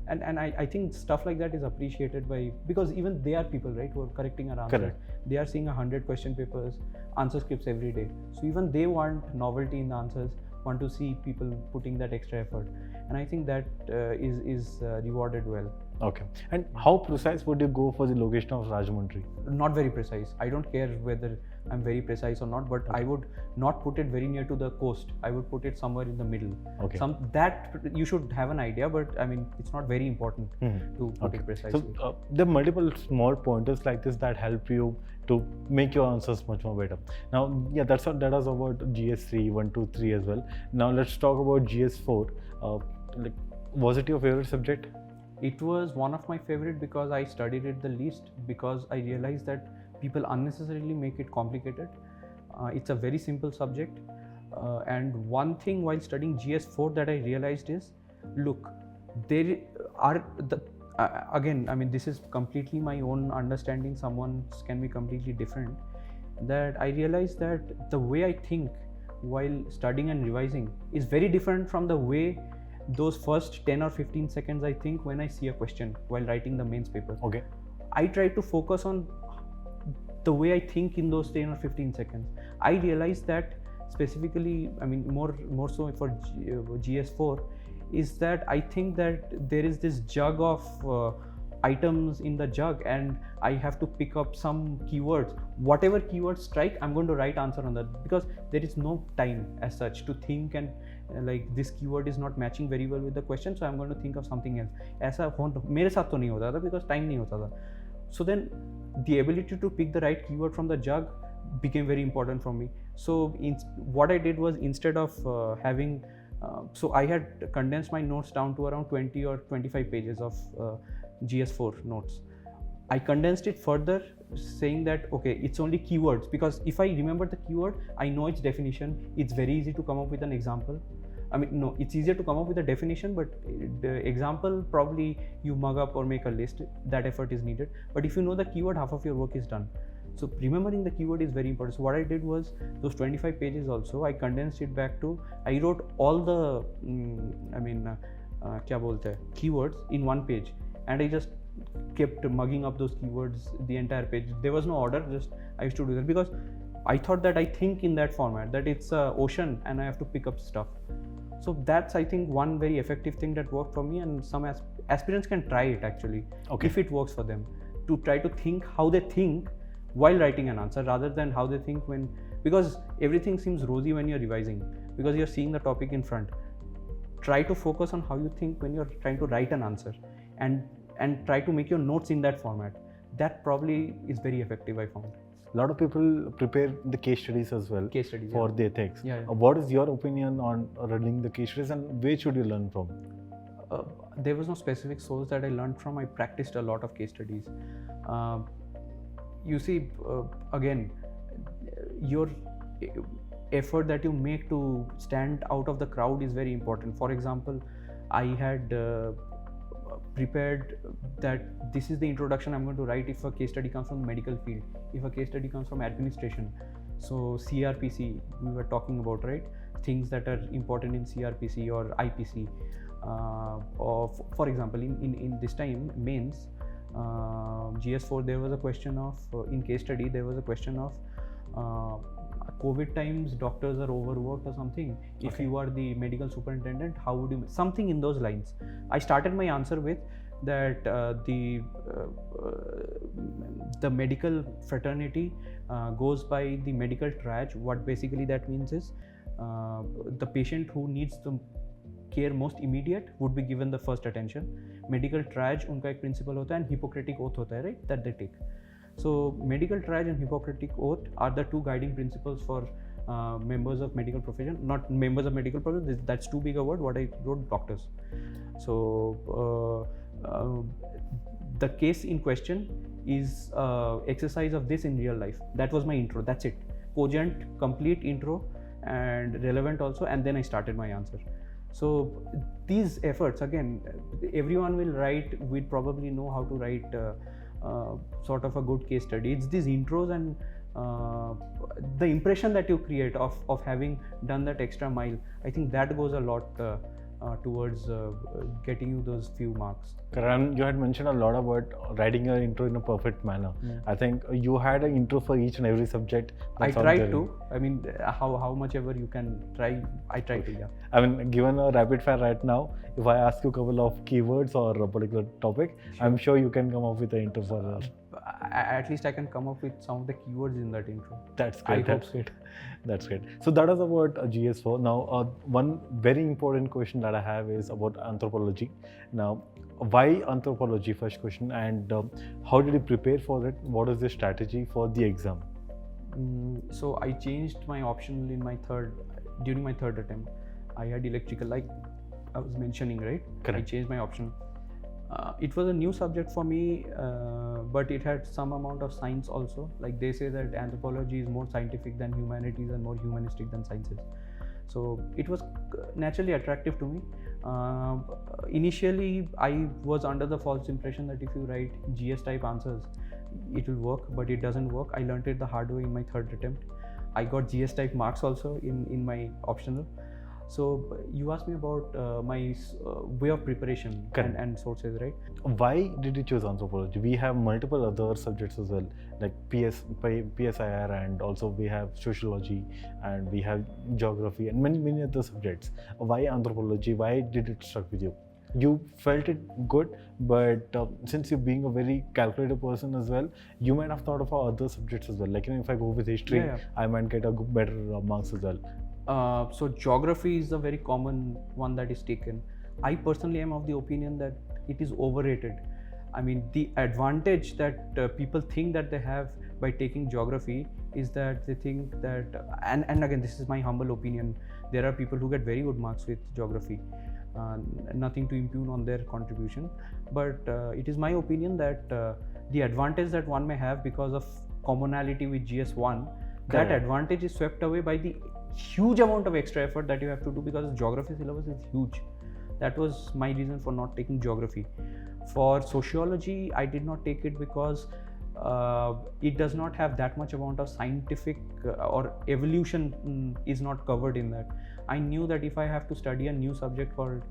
And I think stuff like that is appreciated by, because even they are people, right, who are correcting our answers. Correct. They are seeing 100 question papers, answer scripts every day. So even they want novelty in the answers, want to see people putting that extra effort. And I think that is rewarded well. Okay. And how precise would you go for the location of Rajamundry? Not very precise. I don't care whether I'm very precise or not, but I would not put it very near to the coast. I would put it somewhere in the middle. Okay. That you should have an idea, but I mean, it's not very important to put it precisely. So there are multiple small pointers like this that help you to make your answers much more better. Now, yeah, that was about GS3, 1, 2, 3 as well. Now let's talk about GS4. Was it your favorite subject? It was one of my favorite because I studied it the least, because I realized that people unnecessarily make it complicated. It's a very simple subject. And one thing while studying GS4 that I realized is, look, there are again, I mean, this is completely my own understanding, someone's can be completely different, that I realized that the way I think while studying and revising is very different from the way those first 10 or 15 seconds I think when I see a question while writing the mains paper. Okay. I try to focus on the way I think in those 10 or 15 seconds. I realized that specifically, I mean, more so for GS4, is that I think that there is this jug of items in the jug, and I have to pick up some keywords. Whatever keywords strike, I'm going to write answer on that, because there is no time as such to think and like this keyword is not matching very well with the question, so I'm going to think of something else. ऐसा मेरे साथ तो नहीं होता था because time नहीं होता था. So then the ability to pick the right keyword from the jug became very important for me. So what I did was, instead of having so I had condensed my notes down to around 20 or 25 pages of GS4 notes. I condensed it further, saying that okay, it's only keywords, because if I remember the keyword, I know its definition. It's very easy to come up with an example. I mean, no, it's easier to come up with a definition, but the example, probably you mug up or make a list. That effort is needed. But if you know the keyword, half of your work is done. So remembering the keyword is very important. So what I did was, those 25 pages also, I condensed it back to, I wrote all the क्या बोलते हैं, keywords in one page, and I just kept mugging up those keywords the entire page. There was no order, just I used to do that because I thought that I think in that format, that it's an ocean and I have to pick up stuff. So that's, I think, one very effective thing that worked for me, and some aspirants can try it actually, if it works for them, to try to think how they think while writing an answer, rather than how they think when, because everything seems rosy when you're revising, because you're seeing the topic in front. Try to focus on how you think when you're trying to write an answer, and try to make your notes in that format. That probably is very effective, I found. A lot of people prepare the case studies as well for the ethics. What is your opinion on running the case studies, and where should you learn from? There was no specific source that I learned from. I practiced a lot of case studies. You see, again, your effort that you make to stand out of the crowd is very important. For example, I had prepared that this is the introduction I'm going to write if a case study comes from the medical field, if a case study comes from administration. So CRPC we were talking about, right? Things that are important in CRPC or IPC. Or for example, in this time mains, GS4, there was a question of, in case study, there was a question of COVID times doctors are overworked or something. If you are the medical superintendent, how would you, something in those lines. I started my answer with that the medical fraternity goes by the medical triage. What basically that means is the patient who needs the care most immediate would be given the first attention. Medical triage उनका एक principle होता है, and Hippocratic oath होता है, right, that they take. So medical triage and Hippocratic oath are the two guiding principles for members of medical profession, not members of medical profession, that's too big a word. What I wrote, doctors. So the case in question is exercise of this in real life. That was my intro. That's it. Cogent, complete intro, and relevant also. And then I started my answer. So these efforts, again, everyone will write. Will probably know how to write sort of a good case study. It's these intros and the impression that you create of having done that extra mile. I think that goes a lot towards getting you those few marks. Karan, you had mentioned a lot about writing your intro in a perfect manner. I think you had an intro for each and every subject. I tried to. I mean, how much ever you can try, I try to, yeah. I mean, given a rapid fire right now, if I ask you a couple of keywords or a particular topic, sure, I'm sure you can come up with an intro for us. At least I can come up with some of the keywords in that intro. That's great. That's great. So that is about GS4. Now, one very important question that I have is about anthropology. Now, why anthropology? First question, and how did you prepare for it? What is the strategy for the exam? So I changed my optional during my third attempt. I had electrical, like I was mentioning, right? Correct. I changed my optional. It was a new subject for me, but it had some amount of science also. Like they say that anthropology is more scientific than humanities and more humanistic than sciences. So it was naturally attractive to me. Initially, I was under the false impression that if you write GS type answers, it will work, but it doesn't work. I learned it the hard way in my third attempt. I got GS type marks also in my optional. So you asked me about my way of preparation and sources, right? Why did you choose anthropology? We have multiple other subjects as well, like PSIR, and also we have sociology, and we have geography, and many other subjects. Why anthropology? Why did it struck with you? You felt it good, but since you being a very calculated person as well, you might have thought of other subjects as well. Like, if I go with history, I might get a better marks as well. So geography is a very common one that is taken. I personally am of the opinion that it is overrated. I mean, the advantage that people think that they have by taking geography is that they think that, and again, this is my humble opinion, there are people who get very good marks with geography. Nothing to impugn on their contribution, but it is my opinion that the advantage that one may have because of commonality with GS1, that advantage is swept away by the huge amount of extra effort that you have to do, because the geography syllabus is huge. That was my reason for not taking geography. For sociology, I did not take it because it does not have that much amount of scientific or evolution is not covered in that. I knew that if I have to study a new subject called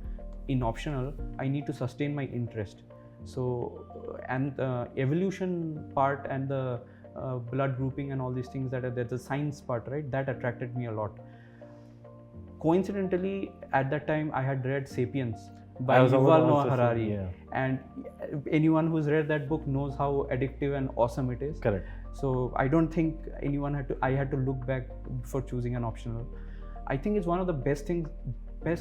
in optional, I need to sustain my interest. So, and the evolution part and the blood grouping and all these things that are there, the science part, right, that attracted me a lot. Coincidentally, at that time I had read Sapiens by Yuval Noah Harari, and anyone who's read that book knows how addictive and awesome it is. Correct. So I don't think I had to look back before choosing an optional. I think it's one of the best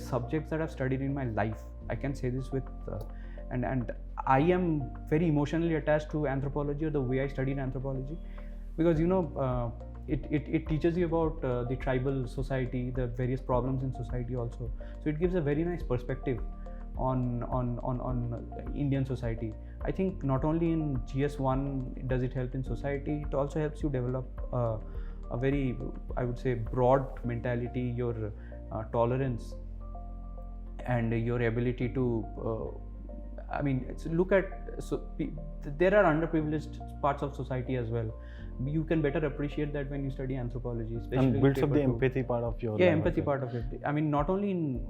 subjects that I've studied in my life. I can say this with and I am very emotionally attached to anthropology, or the way I studied anthropology, because it teaches you about the tribal society, the various problems in society also. So it gives a very nice perspective on Indian society. I think not only in GS1 does it help in society, it also helps you develop a very, I would say, broad mentality, your tolerance, and your ability to look at, there are underprivileged parts of society as well. You can better appreciate that when you study anthropology, especially, and builds up the empathy part of your life. Empathy part of it. I mean, not only in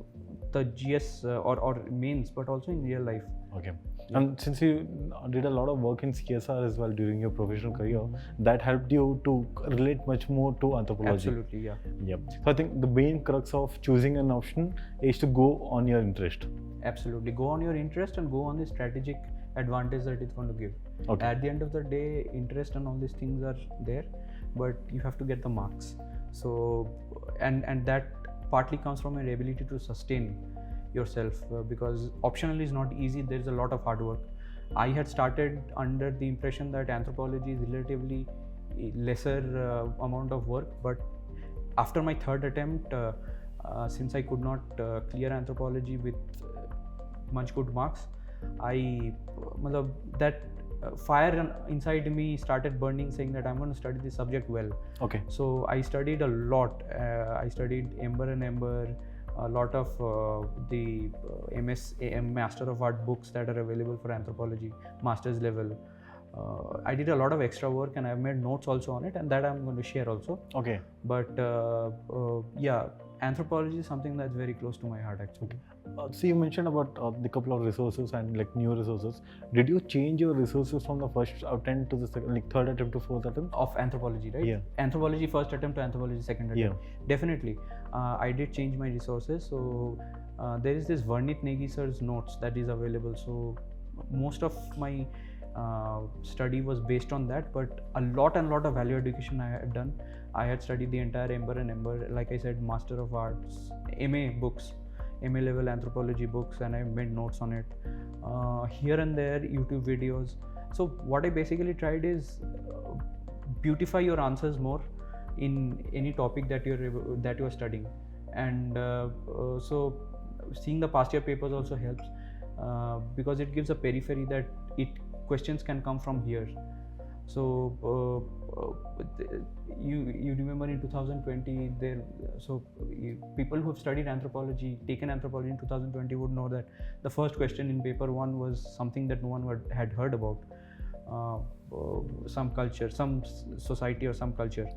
the GS or mains, but also in real life. Okay. And since you did a lot of work in CSR as well during your professional career, that helped you to relate much more to anthropology. Absolutely, yeah. Yep. So I think the main crux of choosing an option is to go on your interest. Absolutely. Go on your interest and go on the strategic advantage that it's going to give. Okay. At the end of the day, interest and all these things are there, but you have to get the marks. So, and that partly comes from your ability to sustain yourself, because optional is not easy. There's a lot of hard work. I had started under the impression that anthropology is relatively lesser amount of work, but after my third attempt, since I could not clear anthropology with much good marks, that fire inside me started burning, saying that I'm going to study this subject well. Okay. So I studied a lot. I studied Ember and Ember, a lot of the Master of Art books that are available for anthropology, master's level. I did a lot of extra work and I've made notes also on it, and that I'm going to share also. Okay. But yeah, anthropology is something that's very close to my heart actually. So you mentioned about the couple of resources and like new resources. Did you change your resources from the first attempt to the second, like third attempt to fourth attempt? Of anthropology, right? Yeah. Anthropology first attempt to anthropology second attempt. Yeah. Definitely. I did change my resources. So there is this Varnit Negi sir's notes that is available. So most of my study was based on that, but a lot of value education I had done. I had studied the entire Ember and Ember, like I said, Master of Arts, MA books, MA level anthropology books, and I made notes on it. Here and there, YouTube videos. So what I basically tried is beautify your answers more in any topic that you're studying, and so seeing the past year papers also helps because it gives a periphery that questions can come from here. So you remember in 2020 people who have studied anthropology, taken anthropology in 2020 would know that the first question in paper 1 was something that no one had heard about, some culture, some society or some culture,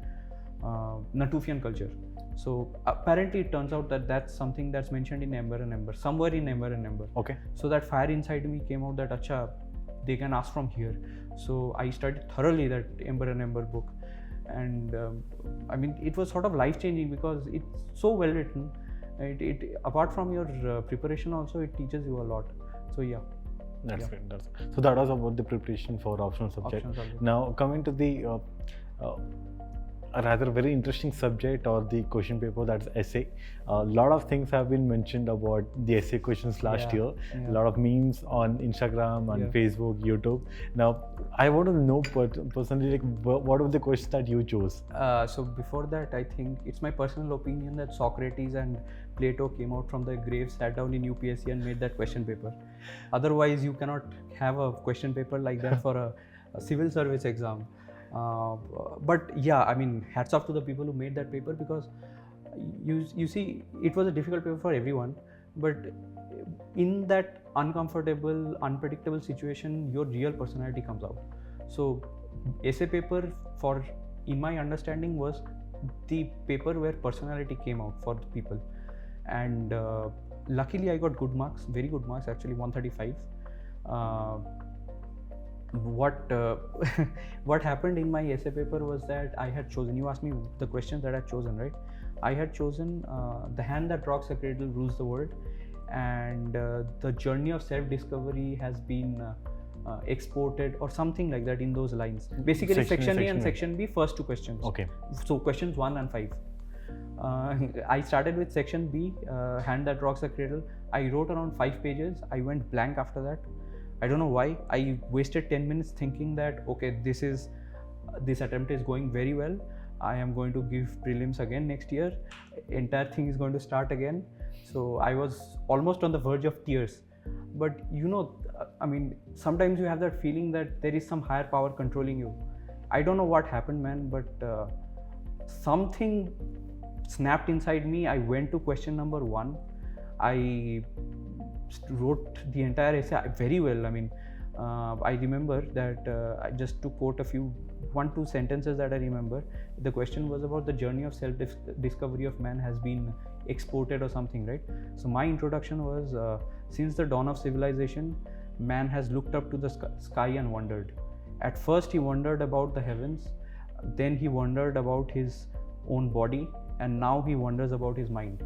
Natufian culture. So apparently it turns out that that's something that's mentioned in Ember and Ember, somewhere in Ember and Ember. Okay. So that fire inside me came out that acha, they can ask from here. So I studied thoroughly that Ember and Ember book, and I mean it was sort of life-changing because it's so well written. It apart from your preparation also, it teaches you a lot. So yeah. That's great. So that was about the preparation for optional subject. Now coming to the a rather very interesting subject or the question paper, that's essay. A lot of things have been mentioned about the essay questions last year. A lot of memes on Instagram, on Facebook, YouTube. Now I want to know personally, like, what were the questions that you chose? So before that, I think it's my personal opinion that Socrates and Plato came out from their graves, sat down in UPSC and made that question paper. Otherwise you cannot have a question paper like that for a civil service exam. But yeah, I mean, hats off to the people who made that paper, because you see, it was a difficult paper for everyone, but in that uncomfortable, unpredictable situation, your real personality comes out. So essay paper, in my understanding, was the paper where personality came out for the people, and luckily I got good marks, very good marks actually, 135. What happened in my essay paper was that I had chosen, you asked me the questions that I had chosen, right? I had chosen the hand that rocks a cradle rules the world, and the journey of self-discovery has been exported, or something like that, in those lines. Basically section A and section B, first two questions. Okay. So questions 1 and 5. I started with section B, hand that rocks a cradle. I wrote around 5 pages. I went blank after that. I don't know why. I wasted 10 minutes thinking that, okay, this attempt is going very well. I am going to give prelims again next year. Entire thing is going to start again. So I was almost on the verge of tears. But you know, I mean, sometimes you have that feeling that there is some higher power controlling you. I don't know what happened, man, but something snapped inside me. I went to question number 1. I wrote the entire essay very well. I mean, I remember that just to quote 1-2 sentences that I remember, the question was about the journey of self-discovery of man has been exported or something, right? So my introduction was, since the dawn of civilization, man has looked up to the sky and wondered. At first he wondered about the heavens, then he wondered about his own body, and now he wonders about his mind.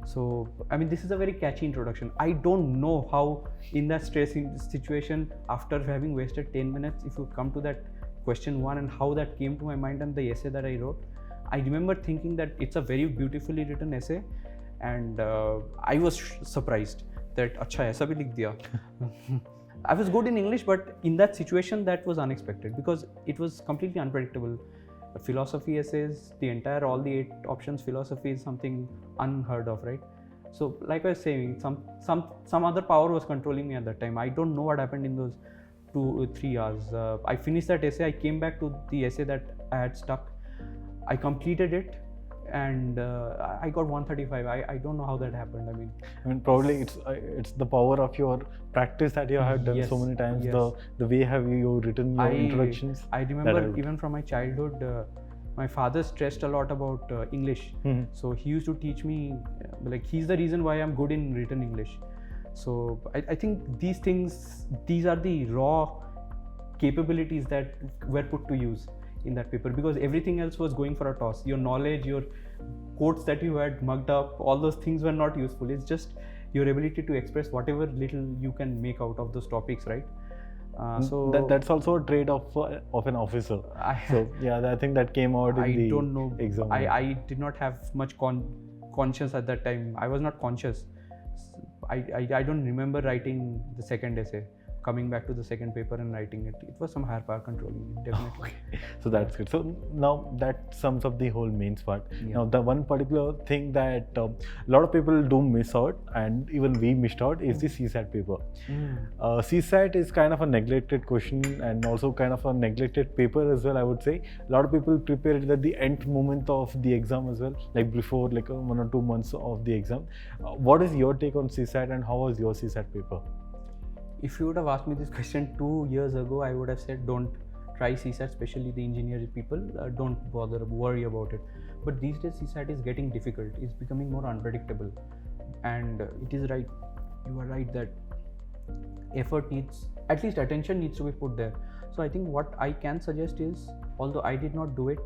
So, I mean, this is a very catchy introduction. I don't know how, in that stressing situation, after having wasted 10 minutes, if you come to that question 1 and how that came to my mind and the essay that I wrote, I remember thinking that it's a very beautifully written essay, and I was surprised that, acha, aisa bhi likh diya. I was good in English, but in that situation, that was unexpected because it was completely unpredictable. philosophy essays, all the 8 options, philosophy is something unheard of, right? So like I was saying, some other power was controlling me at that time. I don't know what happened in those 2-3 hours. I finished that essay. I came back to the essay that I had stuck. I completed it, and I got 135. I don't know how that happened. I mean, probably it's the power of your practice that you have done so many times. Yes. The way have you written your introductions. I remember even from my childhood, my father stressed a lot about English. So he used to teach me, like, he's the reason why I'm good in written English. So I think these are the raw capabilities that were put to use in that paper, because everything else was going for a toss. Your knowledge, your quotes that you had mugged up, all those things were not useful. It's just your ability to express whatever little you can make out of those topics, right? So that's also a trait of an officer. So yeah, I think that came out in the don't know. exam. I did not have much conscience at that time. I was not conscious. I don't remember writing the second essay, coming back to the second paper and writing it. It was some higher power controlling it, definitely. Okay. So that's good. So now that sums up the whole mains part. Yeah. Now the one particular thing that a lot of people do miss out, and even we missed out, is the CSAT paper. CSAT is kind of a neglected question and also kind of a neglected paper as well, I would say. A lot of people prepare it at the end moment of the exam as well, like before 1 or 2 months of the exam. What is your take on CSAT, and how was your CSAT paper? If you would have asked me this question 2 years ago, I would have said don't try CSAT, especially the engineering people. Don't worry about it. But these days CSAT is getting difficult. It's becoming more unpredictable, and it is right. You are right that effort needs, at least attention needs to be put there. So I think what I can suggest is, although I did not do it,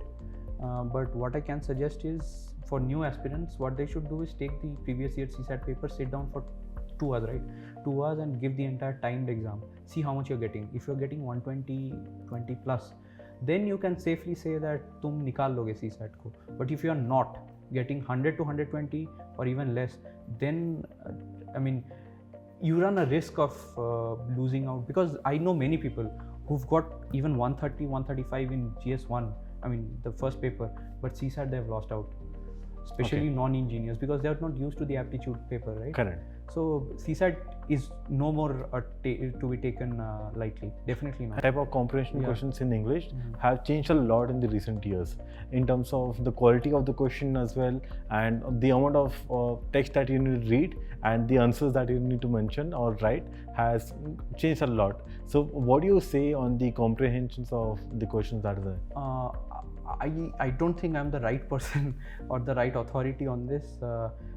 but what I can suggest is, for new aspirants, what they should do is take the previous year CSAT paper, sit down for 2 hours, right? 2 hours and give the entire timed exam. See how much you're getting. If you're getting 120 plus, then you can safely say that tum nikal loge CSAT ko. But if you're not getting 100 to 120 or even less, then you run a risk of losing out, because I know many people who've got even 130, 135 in GS1, the first paper, but CSAT they've lost out, especially non-engineers, because they're not used to the aptitude paper, right? Correct. So CSAT is no more to be taken lightly, definitely not. Type of comprehension questions in English have changed a lot in the recent years, in terms of the quality of the question as well, and the amount of text that you need to read and the answers that you need to mention or write has changed a lot. So what do you say on the comprehensions of the questions that are there? I don't think I'm the right person or the right authority on this,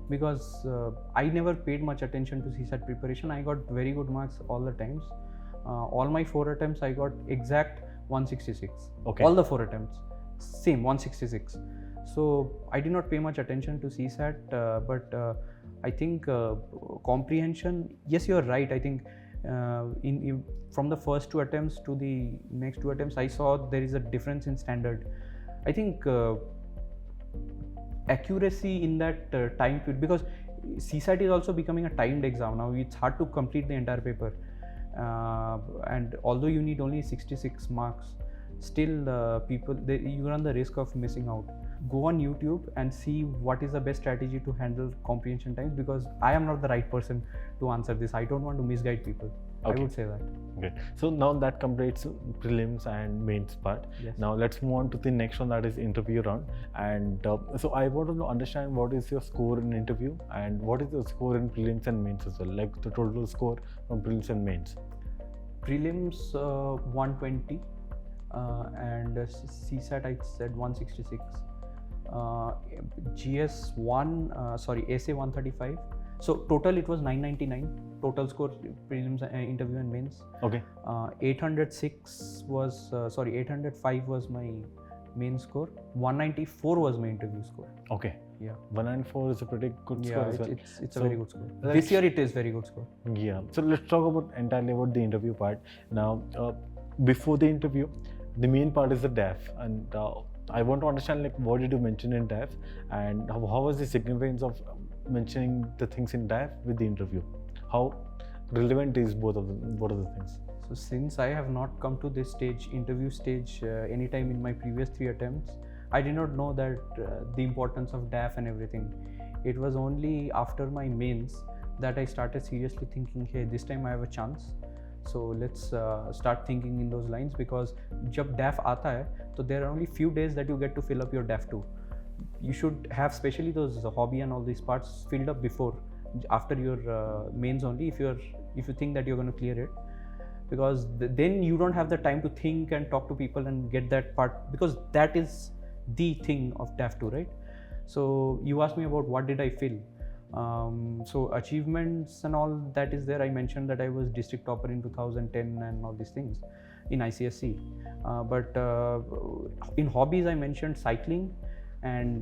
because I never paid much attention to CSAT preparation. I got very good marks all the times. All my 4 attempts I got exact 166. Okay. All the 4 attempts, same 166. So I did not pay much attention to CSAT, but I think comprehension, yes, you're right. I think from the first 2 attempts to the next 2 attempts, I saw there is a difference in standard. I think accuracy in that time period, because CSAT is also becoming a timed exam now. It's hard to complete the entire paper, and although you need only 66 marks, still you run the risk of missing out. Go on YouTube and see what is the best strategy to handle comprehension times, because I am not the right person to answer this. I don't want to misguide people. Okay. I would say that. Okay. So now that completes prelims and mains part. Yes. Now let's move on to the next one, that is interview round. And so I want to understand what is your score in interview and what is your score in prelims and mains as well, like the total score from prelims and mains. Prelims 120 and CSAT I said 166. GS1 essay 135. So total it was 999 total score, prelims, interview and mains. Okay. 805 was my main score. 194 was my interview score. Okay. Yeah. 194 is a pretty good score as well. It's a very good score. This year it is very good score. Yeah. So let's talk entirely about the interview part. Now, before the interview, the main part is the DAF, and I want to understand, like, what did you mention in DAF, and how was the significance of mentioning the things in DAF with the interview? How relevant is both of the things? So So since I have not come to this stage, interview stage, anytime in my previous 3 attempts, I did not know that the importance of DAF and everything. It was only after my mains that I started seriously thinking, hey, this time I have a chance. So let's start thinking in those lines, because जब DAF आता है, so there are only few days that you get to fill up your DAF 2. You should have especially those hobby and all these parts filled up before, after your mains only, if you think that you're going to clear it, because then you don't have the time to think and talk to people and get that part, because that is the thing of DAF 2, right? So you asked me about what did I fill. So achievements and all that is there. I mentioned that I was district topper in 2010 and all these things in ICSE. But in hobbies, I mentioned cycling and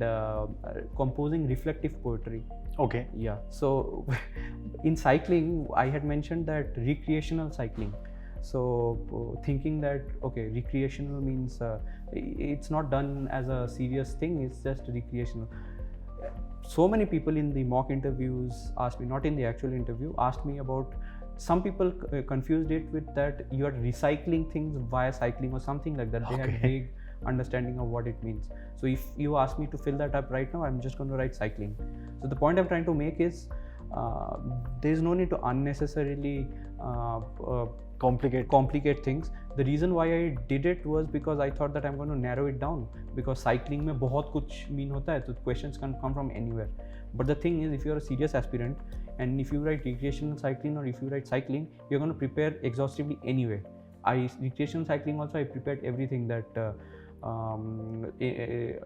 composing reflective poetry. Okay. Yeah. So in cycling, I had mentioned that recreational cycling. So thinking that, okay, recreational means it's not done as a serious thing, it's just recreational. So many people in the mock interviews asked me, not in the actual interview, asked me about, some people confused it with that you are recycling things via cycling or something like that. They had vague understanding of what it means. So if you ask me to fill that up right now, I'm just going to write cycling. So the point I'm trying to make is there is no need to unnecessarily complicate things. The reason why I did it was because I thought that I'm going to narrow it down, because cycling में बहुत कुछ mean होता है, so questions can come from anywhere. But the thing is, if you're a serious aspirant and if you write recreational cycling or if you write cycling, you're going to prepare exhaustively anyway. Recreational cycling also, I prepared everything that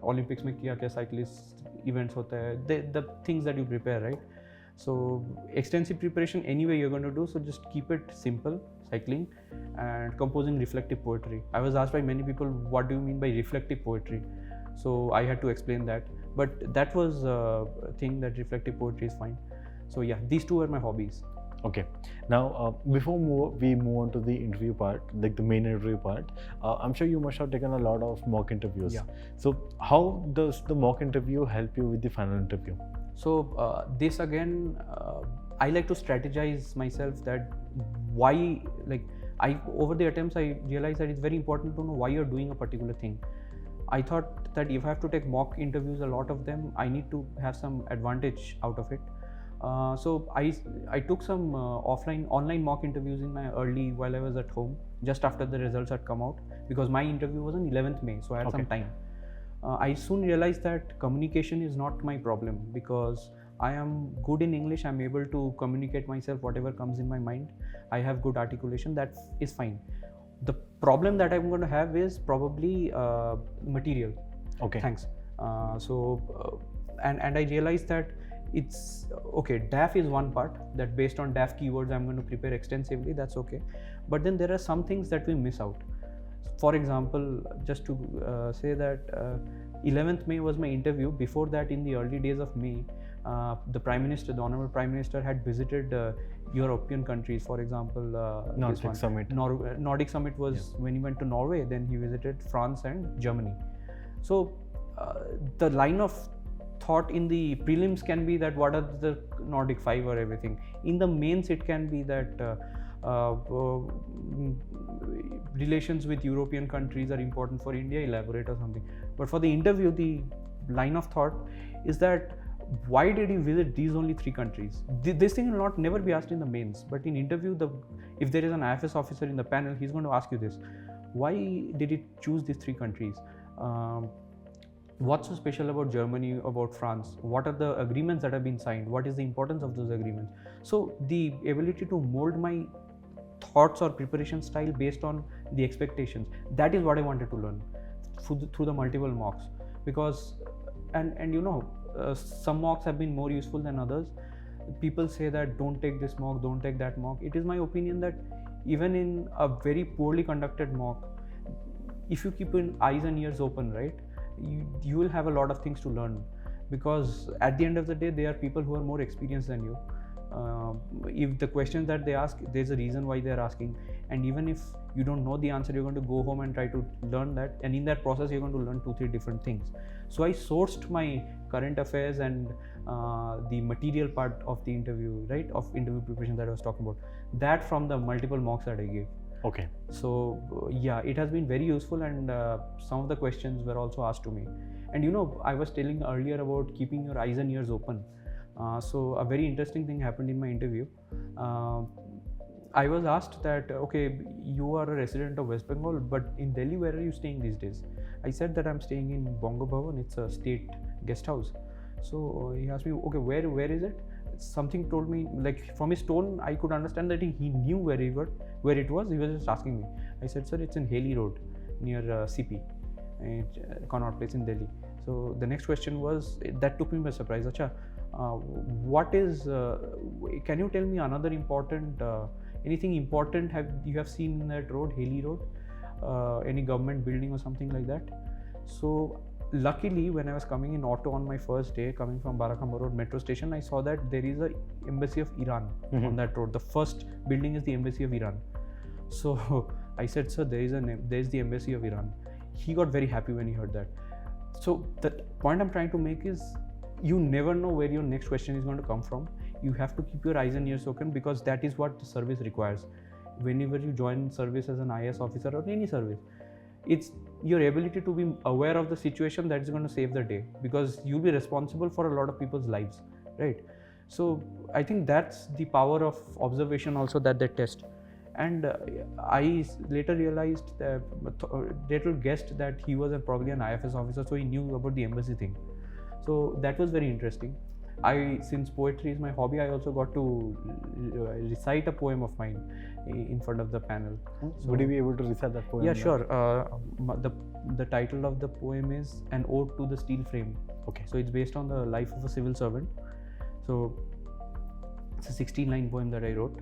Olympics में क्या cyclist events होता है, the things that you prepare, right? So extensive preparation anyway you're going to do, so just keep it simple, cycling and composing reflective poetry. I was asked by many people, what do you mean by reflective poetry? So I had to explain that, but that was a thing, that reflective poetry is fine. So yeah, these two are my hobbies. Okay. Now, before we move on to the interview part, like the main interview part, I'm sure you must have taken a lot of mock interviews. Yeah. So how does the mock interview help you with the final interview? So this again, I like to strategize myself that why, like over the attempts, I realized that it's very important to know why you're doing a particular thing. I thought that if I have to take mock interviews, a lot of them, I need to have some advantage out of it. So I took some online mock interviews in my while I was at home, just after the results had come out, because my interview was on 11th May, so I had some time. I soon realized that communication is not my problem, because I am good in English. I'm able to communicate myself, whatever comes in my mind. I have good articulation, that is fine. The problem that I'm going to have is probably material. Okay. Thanks. And I realized that it's okay, DAF is one part, that based on DAF keywords I'm going to prepare extensively, that's okay. But then there are some things that we miss out. For example, just to say that 11th May was my interview. Before that, in the early days of May, the Honorable Prime Minister had visited European countries. For example, Nordic Summit. Nordic Summit was when he went to Norway, then he visited France and Germany. So the line of thought in the prelims can be that what are the Nordic 5 or everything. In the mains, it can be that relations with European countries are important for India, elaborate or something. But for the interview, the line of thought is that why did you visit these only 3 countries? This thing will never be asked in the mains, but in interview, if there is an IFS officer in the panel, he's going to ask you this: why did you choose these 3 countries? What's so special about Germany, about France? What are the agreements that have been signed? What is the importance of those agreements? So the ability to mold my thoughts or preparation style based on the expectations, that is what I wanted to learn through the multiple mocks. Because and you know, some mocks have been more useful than others. People say that don't take this mock, don't take that mock. It is my opinion that even in a very poorly conducted mock, if you keep your eyes and ears open, right, you will have a lot of things to learn, because at the end of the day, they are people who are more experienced than you. If the questions that they ask, there's a reason why they're asking, and even if you don't know the answer, you're going to go home and try to learn that, and in that process you're going to learn 2-3 different things. So I sourced my current affairs and the material part of the interview, right, of interview preparation that I was talking about, that from the multiple mocks that I gave. Okay. So yeah, it has been very useful, and some of the questions were also asked to me. And you know, I was telling earlier about keeping your eyes and ears open. So a very interesting thing happened in my interview. I was asked that, okay, you are a resident of West Bengal, but in Delhi, where are you staying these days? I said that I'm staying in Bongo Bhavan. It's a state guest house. So he asked me, okay, where is it? Something told me, like from his tone, I could understand that he knew where it was. He was just asking me. I said, sir, it's in Haley Road near CP, Connaught Place in Delhi. So the next question was, that took me by surprise. Acha, what is? Can you tell me another important? Anything important you have seen in that road, Haley Road? Any government building or something like that? So luckily, when I was coming in auto on my first day, coming from Barakhamba Road metro station, I saw that there is a embassy of Iran on that road. The first building is the embassy of Iran. So I said, sir, there is the embassy of Iran. He got very happy when he heard that. So the point I'm trying to make is, you never know where your next question is going to come from. You have to keep your eyes and ears open, because that is what the service requires. Whenever you join service as an IS officer or any service, it's your ability to be aware of the situation that is going to save the day, because you'll be responsible for a lot of people's lives, right? So I think that's the power of observation also that they test. And I later realized that, later guessed that he was probably an IFS officer, so he knew about the embassy thing. So that was very interesting. Since poetry is my hobby, I also got to recite a poem of mine in front of the panel. So would you be able to recite that poem? Yeah, sure. The title of the poem is An Ode to the Steel Frame. Okay. So it's based on the life of a civil servant. So it's a 16-line poem that I wrote.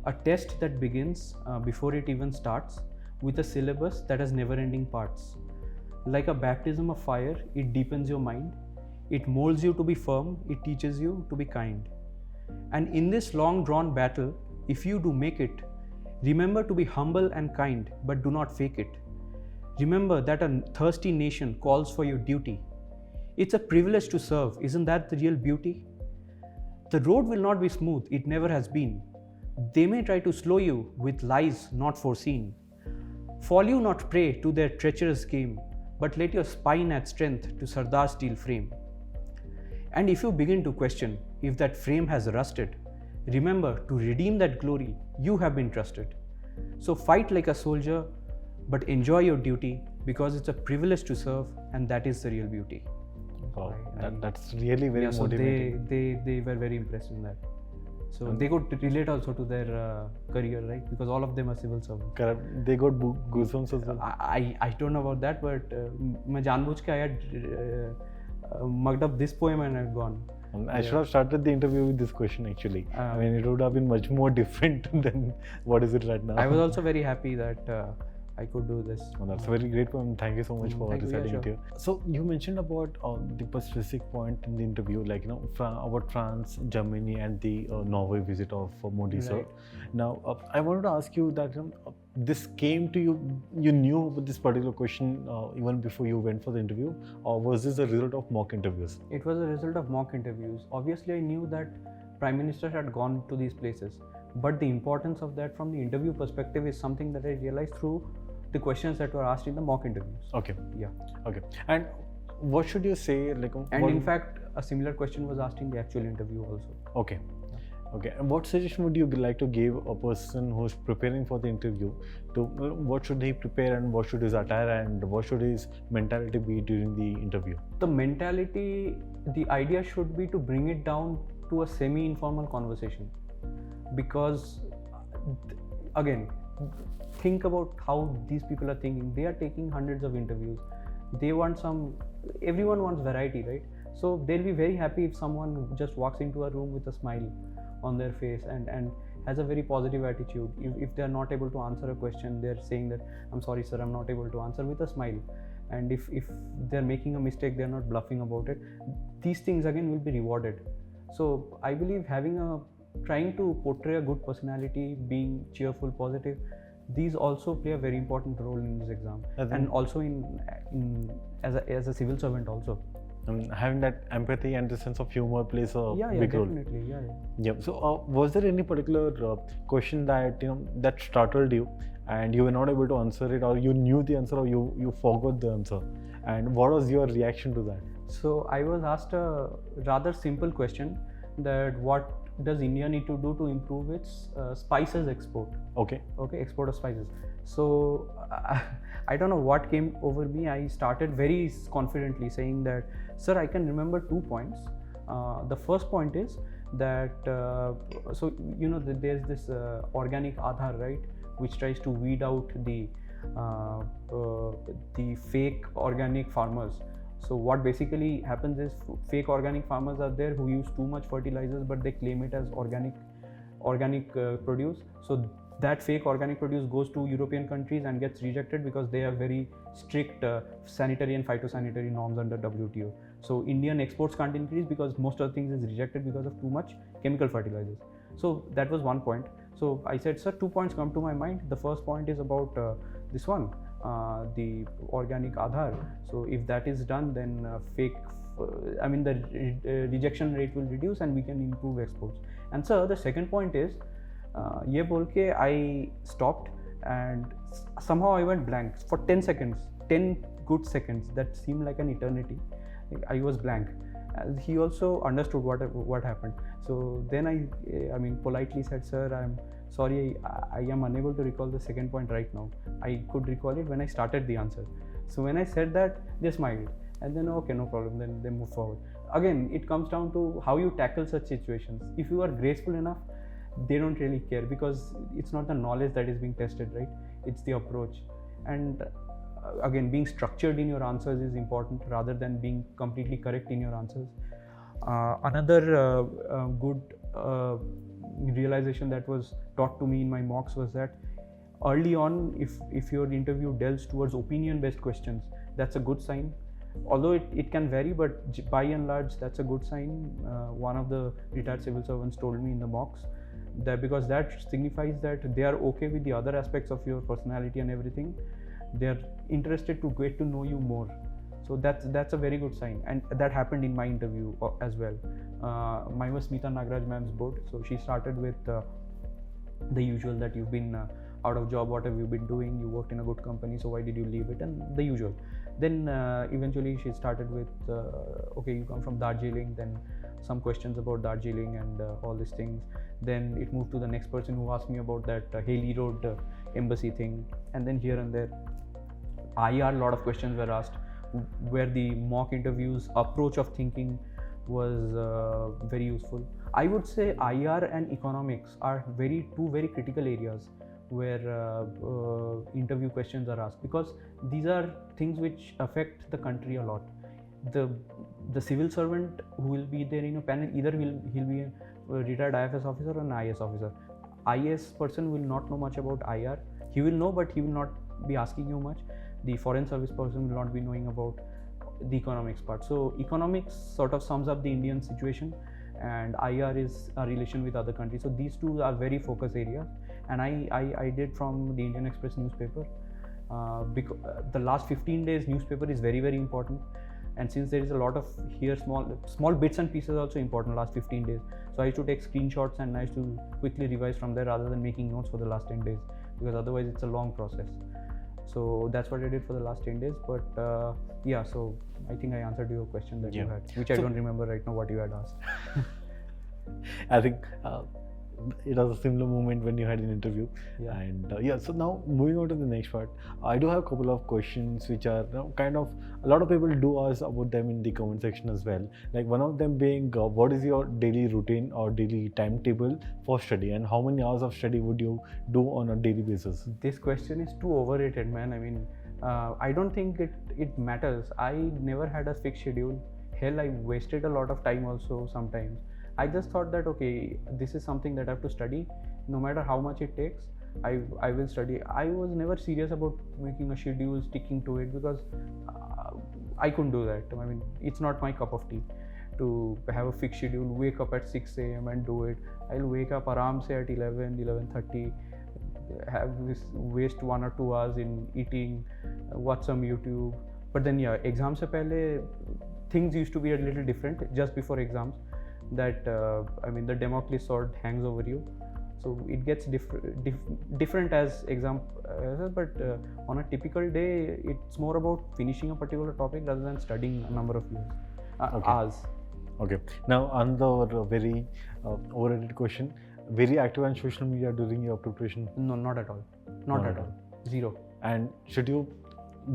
A test that begins before it even starts, with a syllabus that has never-ending parts. Like a baptism of fire, it deepens your mind. It molds you to be firm. It teaches you to be kind. And in this long-drawn battle, if you do make it, remember to be humble and kind, but do not fake it. Remember that a thirsty nation calls for your duty. It's a privilege to serve. Isn't that the real beauty? The road will not be smooth. It never has been. They may try to slow you with lies not foreseen. Fall you not prey to their treacherous game, but let your spine add strength to Sardar's steel frame. And if you begin to question if that frame has rusted, remember to redeem that glory you have been trusted. So fight like a soldier, but enjoy your duty, because it's a privilege to serve, and that is the real beauty. Wow, that's really very motivating. So they were very impressed in that. So they could relate also to their career, right? Because all of them are civil servants. Correct. They got goosebumps as well. I don't know about that, but I had mugged up this poem and I'd gone. I should have started the interview with this question actually. I mean, it would have been much more different than what is it right now. I was also very happy that I could do this. Well, that's a very great poem. Thank you so much for reciting it here. So you mentioned about the specific point in the interview, like about France, Germany, and the Norway visit of Modi sir. Now, I wanted to ask you that this came to you. You knew about this particular question even before you went for the interview, or was this a result of mock interviews? It was a result of mock interviews. Obviously, I knew that Prime Minister had gone to these places, but the importance of that from the interview perspective is something that I realized through the questions that were asked in the mock interviews. Okay. Yeah. Okay. And what should you say? And in fact, a similar question was asked in the actual interview also. Okay. Okay. And what suggestion would you like to give a person who's preparing for the interview? To what should he prepare, and what should his attire and what should his mentality be during the interview? The mentality, the idea should be to bring it down to a semi-informal conversation, because again, think about how these people are thinking. They are taking hundreds of interviews. They want everyone wants variety, right? So they'll be very happy if someone just walks into a room with a smile on their face and has a very positive attitude. If they are not able to answer a question, they're saying that, I'm sorry sir, I'm not able to answer, with a smile. And if they're making a mistake, they're not bluffing about it. These things again will be rewarded. So I believe trying to portray a good personality, being cheerful, positive, these also play a very important role in this exam, and also as a civil servant also. having that empathy and the sense of humor plays a Yeah, big role. definitely. Yeah. Yeah. So, was there any particular question that that startled you, and you were not able to answer it, or you knew the answer, or you forgot the answer, and what was your reaction to that? So I was asked a rather simple question, that what does India need to do to improve its spices export? Okay. Okay, export of spices. So I don't know what came over me. I started very confidently saying that, sir, I can remember 2 points. The first point is that so there's this organic Aadhaar, right, which tries to weed out the fake organic farmers. So what basically happens is fake organic farmers are there who use too much fertilizers, but they claim it as organic produce. So that fake organic produce goes to European countries and gets rejected because they have very strict sanitary and phytosanitary norms under WTO. So Indian exports can't increase because most of the things is rejected because of too much chemical fertilizers. So that was one point. So I said, sir, 2 points come to my mind. The first point is about this one, the organic Aadhaar. So if that is done, then the rejection rate will reduce and we can improve exports. And sir, the second point is, ye bolke I stopped and somehow I went blank for 10 seconds, 10 good seconds that seemed like an eternity. I was blank. He also understood what happened. So then I politely said, sir, I'm sorry, I am unable to recall the second point right now. I could recall it when I started the answer. So when I said that, they smiled and then, okay, no problem, then they move forward. Again, it comes down to how you tackle such situations. If you are graceful enough, they don't really care, because it's not the knowledge that is being tested, right? It's the approach. And again, being structured in your answers is important rather than being completely correct in your answers. Another good realization that was taught to me in my mocks was that early on, if your interview delves towards opinion-based questions, that's a good sign. Although it can vary, but by and large, that's a good sign. One of the retired civil servants told me in the mocks that because that signifies that they are okay with the other aspects of your personality and everything. They are interested to get to know you more. So that's a very good sign, and that happened in my interview as well. Mine was Smita Nagraj ma'am's board. So she started with the usual, that you've been out of job, what have you been doing, you worked in a good company, so why did you leave it, and the usual. Then eventually she started with okay, you come from Darjeeling, then some questions about Darjeeling and all these things. Then it moved to the next person who asked me about that Haley Road embassy thing, and then here and there IR, a lot of questions were asked, where the mock interviews approach of thinking was very useful. I would say IR and economics are two very critical areas where interview questions are asked, because these are things which affect the country a lot. The civil servant who will be there in a panel, either he'll be a retired IFS officer or an IS officer. IS person will not know much about IR. He will know, but he will not be asking you much. The foreign service person will not be knowing about the economics part. So economics sort of sums up the Indian situation, and IR is a relation with other countries. So these two are very focus areas, and I did from the Indian Express newspaper. Because the last 15 days newspaper is very, very important, and since there is a lot of here small bits and pieces also important last 15 days, so I used to take screenshots and I used to quickly revise from there rather than making notes for the last 10 days, because otherwise it's a long process. So that's what I did for the last 10 days. But yeah, so I think I answered your question that you had, which I don't remember right now what you had asked. I think it was a similar moment when you had an interview. Yeah. And so now moving on to the next part, I do have a couple of questions which are kind of, a lot of people do ask about them in the comment section as well. Like one of them being, what is your daily routine or daily timetable for study, and how many hours of study would you do on a daily basis? This question is too overrated, man. I mean, I don't think it matters. I never had a fixed schedule. Hell, I wasted a lot of time also sometimes. I just thought that, okay, this is something that I have to study. No matter how much it takes, I will study. I was never serious about making a schedule, sticking to it, because I couldn't do that. I mean, it's not my cup of tea to have a fixed schedule, wake up at 6 a.m. and do it. I'll wake up aram se at 11:30, waste 1 or 2 hours in eating, watch some YouTube. But then yeah, exam se pehle things used to be a little different just before exams. That the Damocles sword hangs over you, so it gets different as exam. But on a typical day, it's more about finishing a particular topic rather than studying a number of hours. Okay. Now, another very overrated question: very active on social media during your preparation? No, not at all. Not at all. Zero. And should you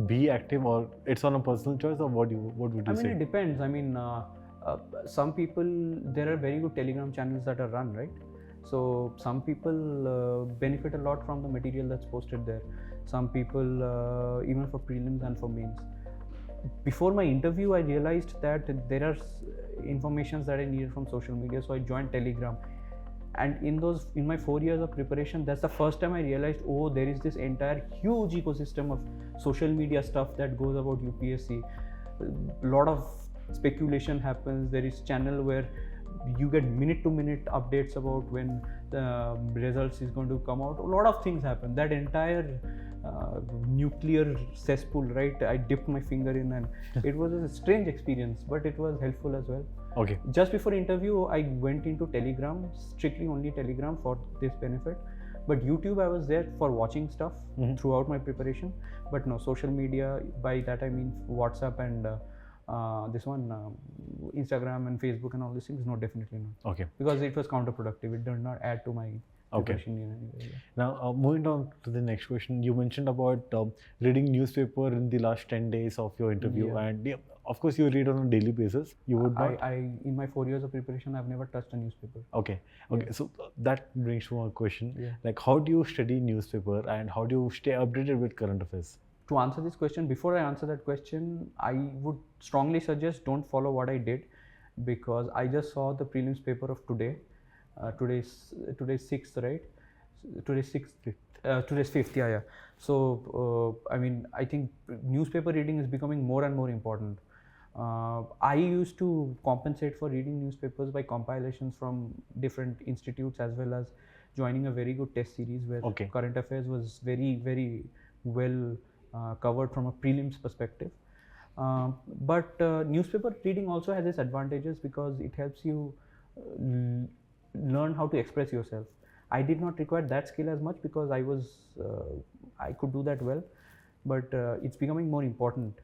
be active, or it's on a personal choice, or what would you say? It depends. Some people, there are very good Telegram channels that are run, right? So some people benefit a lot from the material that's posted there. Some people, even for prelims and for mains. Before my interview, I realized that there are informations that I needed from social media, so I joined Telegram. And in my 4 years of preparation, that's the first time I realized, oh, there is this entire huge ecosystem of social media stuff that goes about UPSC. A lot of speculation happens. There is channel where you get minute to minute updates about when the results is going to come out. A lot of things happen. That entire nuclear cesspool, right? I dipped my finger in, and it was a strange experience, but it was helpful as well. Okay. Just before interview, I went into Telegram, strictly only Telegram for this benefit. But YouTube, I was there for watching stuff throughout my preparation. But no, social media, by that I mean WhatsApp and Instagram and Facebook and all these things. No, definitely not. Okay. Because it was counterproductive. It did not add to my preparation in any way. Yeah. Now, moving on to the next question, you mentioned about reading newspaper in the last 10 days of your interview, and of course you read on a daily basis. You would not? I in my 4 years of preparation, I've never touched a newspaper. Okay. So that brings to my question. Yeah. Like, how do you study newspaper, and how do you stay updated with current affairs? To answer this question, before I answer that question, I would strongly suggest don't follow what I did, because I just saw the prelims paper of today. Today's 6th, right? Today's 6th. Today's 5th. Yeah. So I think newspaper reading is becoming more and more important. I used to compensate for reading newspapers by compilations from different institutes, as well as joining a very good test series where current affairs was very, very well covered from a prelims perspective. But newspaper reading also has its advantages, because it helps you learn how to express yourself. I did not require that skill as much, because I could do that well, but it's becoming more important,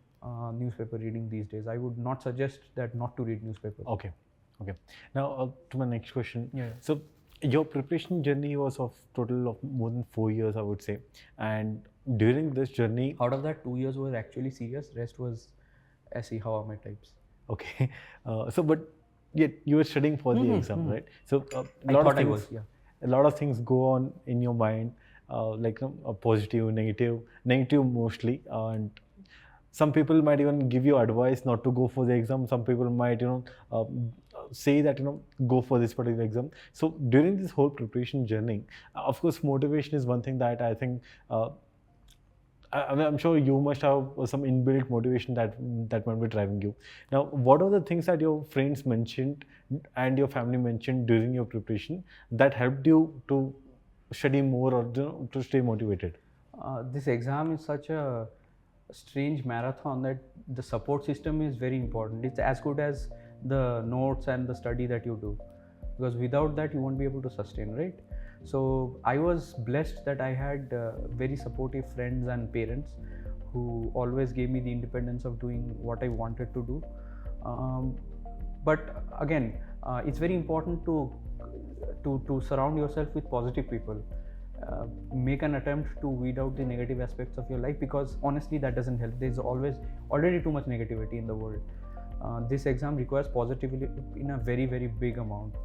newspaper reading these days. I would not suggest that not to read newspapers. Okay. Now to my next question. Yeah. So your preparation journey was of total of more than 4 years, I would say, and during this journey, out of that, 2 years were actually serious. Rest was SE how are my types. Okay. But yet you were studying for the exam, right? So a lot of things go on in your mind, like positive, negative mostly, and some people might even give you advice not to go for the exam. Some people might say that go for this particular exam. So during this whole preparation journey, of course motivation is one thing that I think I'm sure you must have some inbuilt motivation that might be driving you. Now, what are the things that your friends mentioned and your family mentioned during your preparation that helped you to study more, or to stay motivated? This exam is such a strange marathon that the support system is very important. It's as good as the notes and the study that you do, because without that you won't be able to sustain, right? So I was blessed that I had very supportive friends and parents who always gave me the independence of doing what I wanted to do. But again, it's very important to surround yourself with positive people. Make an attempt to weed out the negative aspects of your life, because honestly that doesn't help. There's already too much negativity in the world. This exam requires positivity in a very, very big amount.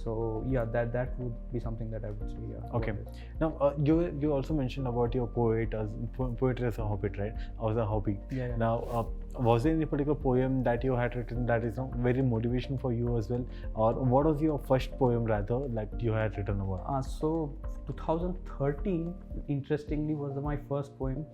So yeah, that would be something that I would say. Yeah. Okay. Now you also mentioned about your poetry as a hobby, right? As a hobby. Yeah. Now, was there any particular poem that you had written that is very motivation for you as well, or what was your first poem rather that you had written about? So 2013, interestingly, was my first poem.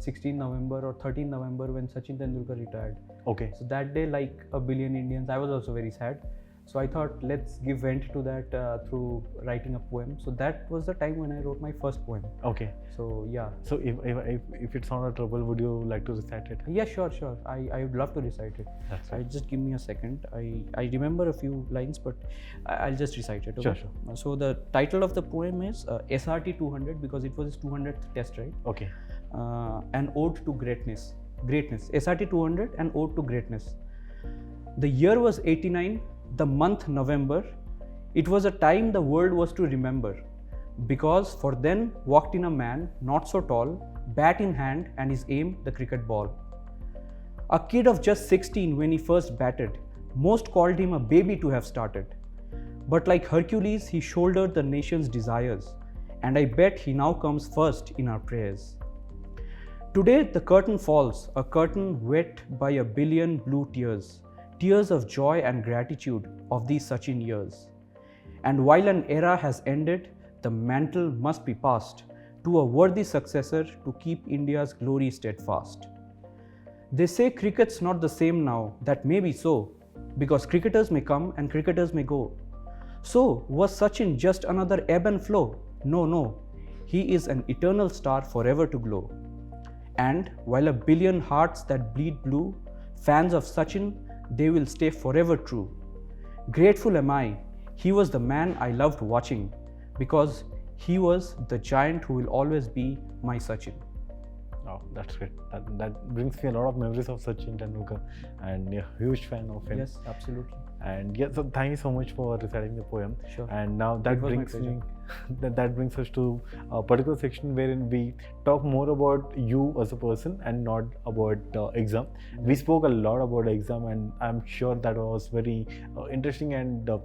16 November or 13 November, when Sachin Tendulkar retired. Okay. So that day, like a billion Indians, I was also very sad. So I thought, let's give vent to that through writing a poem. So that was the time when I wrote my first poem. Okay. So yeah. So if it's not a trouble, would you like to recite it? Yeah, sure. I would love to recite it. That's I right. just give me a second. I remember a few lines, but I'll just recite it. Okay? Sure. So the title of the poem is SRT 200 because it was his 200th test, right? Okay. An ode to greatness. SRT 200, an ode to greatness. The year was 89, the month November. It was a time the world was to remember, because for then walked in a man not so tall, bat in hand and his aim the cricket ball. A kid of just 16 when he first batted, most called him a baby to have started. But like Hercules, he shouldered the nation's desires, and I bet he now comes first in our prayers. Today the curtain falls, a curtain wet by a billion blue tears, tears of joy and gratitude of these Sachin years. And while an era has ended, the mantle must be passed to a worthy successor to keep India's glory steadfast. They say cricket's not the same now, that may be so, because cricketers may come and cricketers may go. So, was Sachin just another ebb and flow? No, he is an eternal star forever to glow. And while a billion hearts that bleed blue, fans of Sachin, they will stay forever true. Grateful am I, he was the man I loved watching, because he was the giant who will always be my Sachin. Oh, that's great. That brings me a lot of memories of Sachin Tendulkar, and a huge fan of him. Yes, absolutely. And yeah, so thank you so much for reciting the poem. Sure. And now that brings me, that brings us to a particular section wherein we talk more about you as a person and not about exam. We spoke a lot about exam, and I'm sure that was very interesting, and a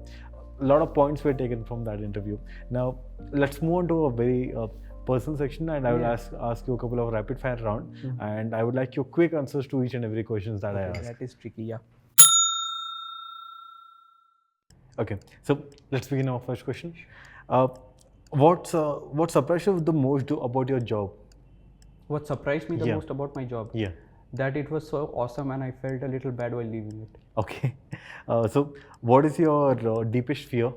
lot of points were taken from that interview. Now let's move on to a very personal section, and I will ask you a couple of rapid fire round, and I would like your quick answers to each and every questions that I ask. That is tricky, yeah. Okay, so let's begin our first question. What surprised you the most about your job? What surprised me the most about my job? Yeah. That it was so awesome and I felt a little bad while leaving it. Okay. So what is your deepest fear?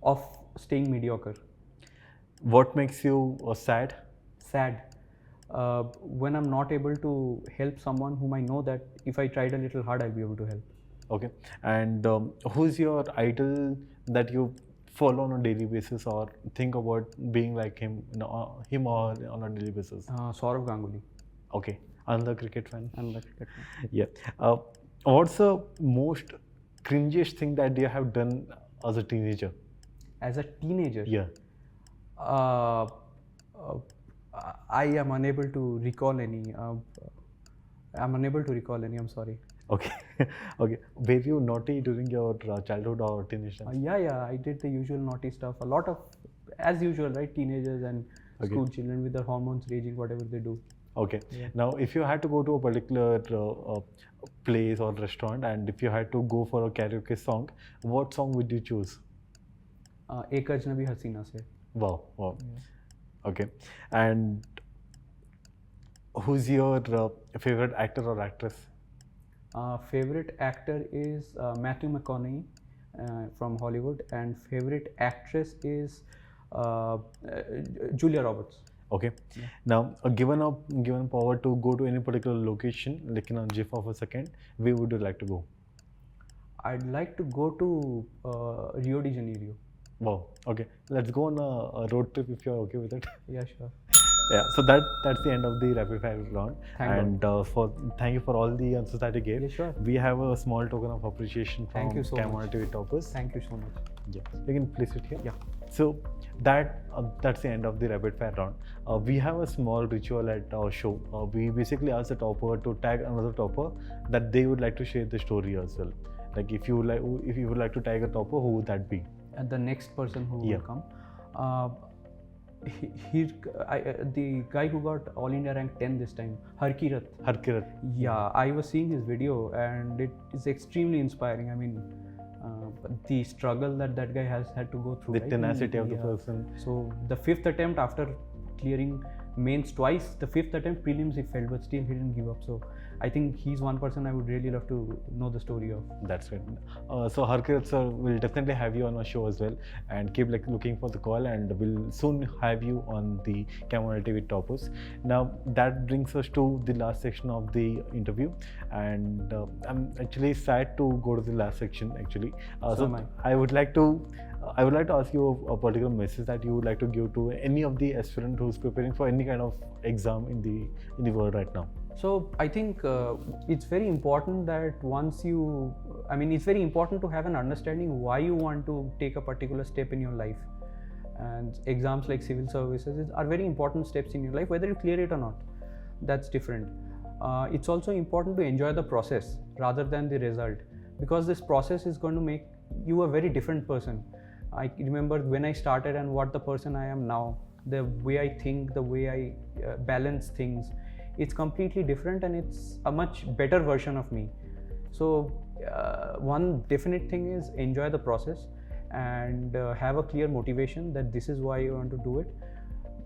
Of staying mediocre. What makes you sad? Sad. When I'm not able to help someone whom I know that if I tried a little hard, I'll be able to help. Okay. And who's your idol that you follow on a daily basis or think about being like him or on a daily basis? Saurav Ganguly. Okay. Another cricket fan? Another cricket fan. Yeah. What's the most cringiest thing that you have done as a teenager? As a teenager? Yeah. I am unable to recall any. I'm sorry. Okay. Okay. Were you naughty during your childhood or teenage times? Yeah. I did the usual naughty stuff. A lot of, as usual, right? Teenagers and school children with their hormones raging, whatever they do. Okay. Yeah. Now, if you had to go to a particular place or restaurant, and if you had to go for a karaoke song, what song would you choose? Ek Ajnabi Hasina Se. Wow. Yeah. Okay. And who's your favorite actor or actress? Favorite actor is Matthew McConaughey from Hollywood, and favorite actress is Julia Roberts. Okay. Yeah. Now, given power to go to any particular location, like in a jiff of a second, where would you like to go? I'd like to go to Rio de Janeiro. Wow. Okay. Let's go on a road trip if you're okay with it. Yeah, sure. Yeah. So that's the end of the rapid fire round. Thank you for all the answers that you gave. Yeah, sure. We have a small token of appreciation from Thank you so Chamomile Tea toppers. Thank you so much. Yeah. You can place it here. Yeah. So that's the end of the rapid fire round. We have a small ritual at our show. We basically ask the topper to tag another topper that they would like to share the story as well. Like if you would like to tag a topper, who would that be? And the next person who will come, the guy who got All India rank 10 this time, Harkirat. Yeah, I was seeing his video and it is extremely inspiring. I mean, the struggle that guy has had to go through. The tenacity of the person. So the fifth attempt after clearing mains twice, the fifth attempt prelims he failed, but still he didn't give up. So I think he's one person I would really love to know the story of. That's right. So Harkirat sir will definitely have you on our show as well, and keep looking for the call, and we'll soon have you on the Chamomile Tea with Toppers. Now that brings us to the last section of the interview, and I'm actually sad to go to the last section actually. So am I. I would like to ask you a particular message that you would like to give to any of the aspirant who's preparing for any kind of exam in the world right now. So I think it's very important that it's very important to have an understanding why you want to take a particular step in your life. And exams like civil services are very important steps in your life, whether you clear it or not. That's different. It's also important to enjoy the process rather than the result, because this process is going to make you a very different person. I remember when I started and what the person I am now, the way I think, the way I balance things, it's completely different, and it's a much better version of me. So one definite thing is enjoy the process and have a clear motivation that this is why you want to do it.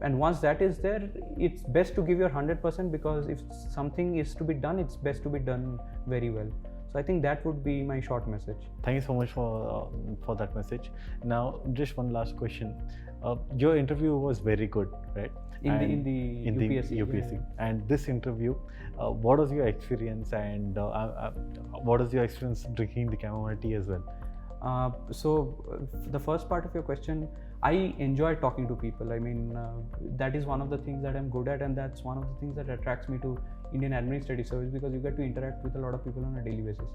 And once that is there, it's best to give your 100%, because if something is to be done, it's best to be done very well. So I think that would be my short message. Thank you so much for that message. Now, just one last question. Your interview was very good, right? In the UPSC. Yeah. And this interview, what was your experience, and what was your experience drinking the chamomile tea as well? So the first part of your question, I enjoy talking to people. I mean, that is one of the things that I'm good at, and that's one of the things that attracts me to Indian Administrative Service, because you get to interact with a lot of people on a daily basis.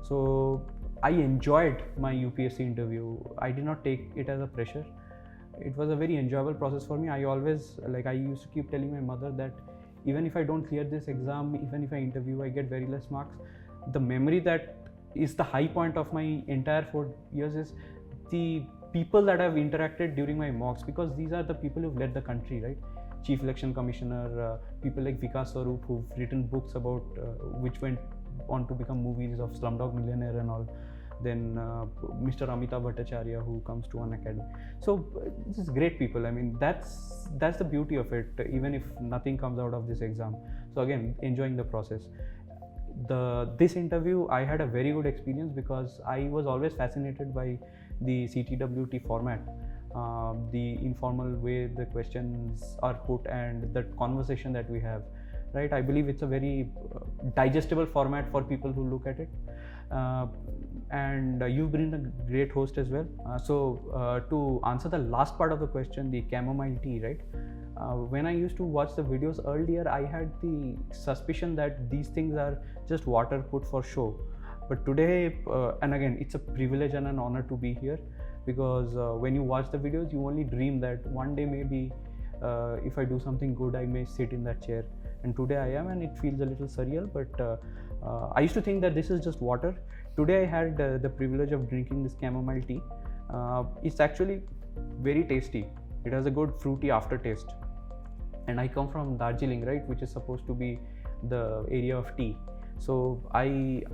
So I enjoyed my UPSC interview. I did not take it as a pressure. It was a very enjoyable process for me. I used to keep telling my mother that even if I don't clear this exam, even if I interview, I get very less marks. The memory that is the high point of my entire 4 years is the people that I've interacted during my mocks, because these are the people who've led the country, right? Chief Election Commissioner, people like Vikas Swarup, who've written books about which went on to become movies of Slumdog Millionaire and all. Then Mr. Amitabh Bhattacharya, who comes to Unacademy. So this is great people. I mean, that's the beauty of it, even if nothing comes out of this exam. So again, enjoying the process. This interview, I had a very good experience, because I was always fascinated by the CTwT format, the informal way the questions are put and the conversation that we have, right? I believe it's a very digestible format for people who look at it. And you've been a great host as well. So to answer the last part of the question, the chamomile tea, right? When I used to watch the videos earlier, I had the suspicion that these things are just water put for show. But today, and again, it's a privilege and an honor to be here, because when you watch the videos, you only dream that one day maybe if I do something good, I may sit in that chair. And today I am, and it feels a little surreal, but I used to think that this is just water. Today I had the privilege of drinking this chamomile tea. It's actually very tasty. It has a good fruity aftertaste. And I come from Darjeeling, right, which is supposed to be the area of tea. So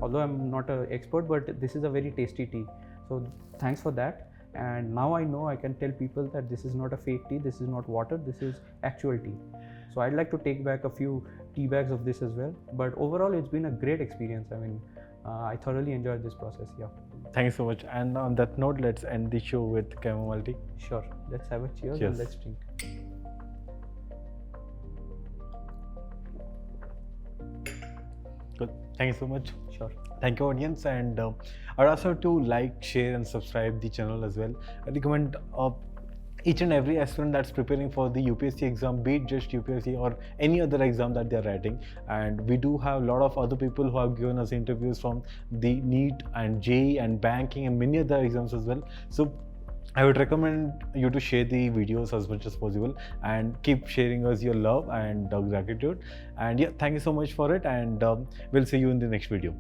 although I'm not an expert, but this is a very tasty tea. So thanks for that. And now I know I can tell people that this is not a fake tea, this is not water, this is actual tea. So I'd like to take back a few tea bags of this as well. But overall, it's been a great experience. I mean, I thoroughly enjoyed this process. Yeah. Thank you so much. And on that note, let's end the show with chamomile tea. Sure. Let's have a cheers. Cheers. And let's drink. Good. Thank you so much. Sure. Thank you, audience, and I'd also to like, share, and subscribe the channel as well. I recommend each and every aspirant that's preparing for the UPSC exam, be it just UPSC or any other exam that they're writing. And we do have a lot of other people who have given us interviews from the NEET and JEE and banking and many other exams as well. So I would recommend you to share the videos as much as possible and keep sharing us your love and gratitude. And yeah, thank you so much for it, and we'll see you in the next video.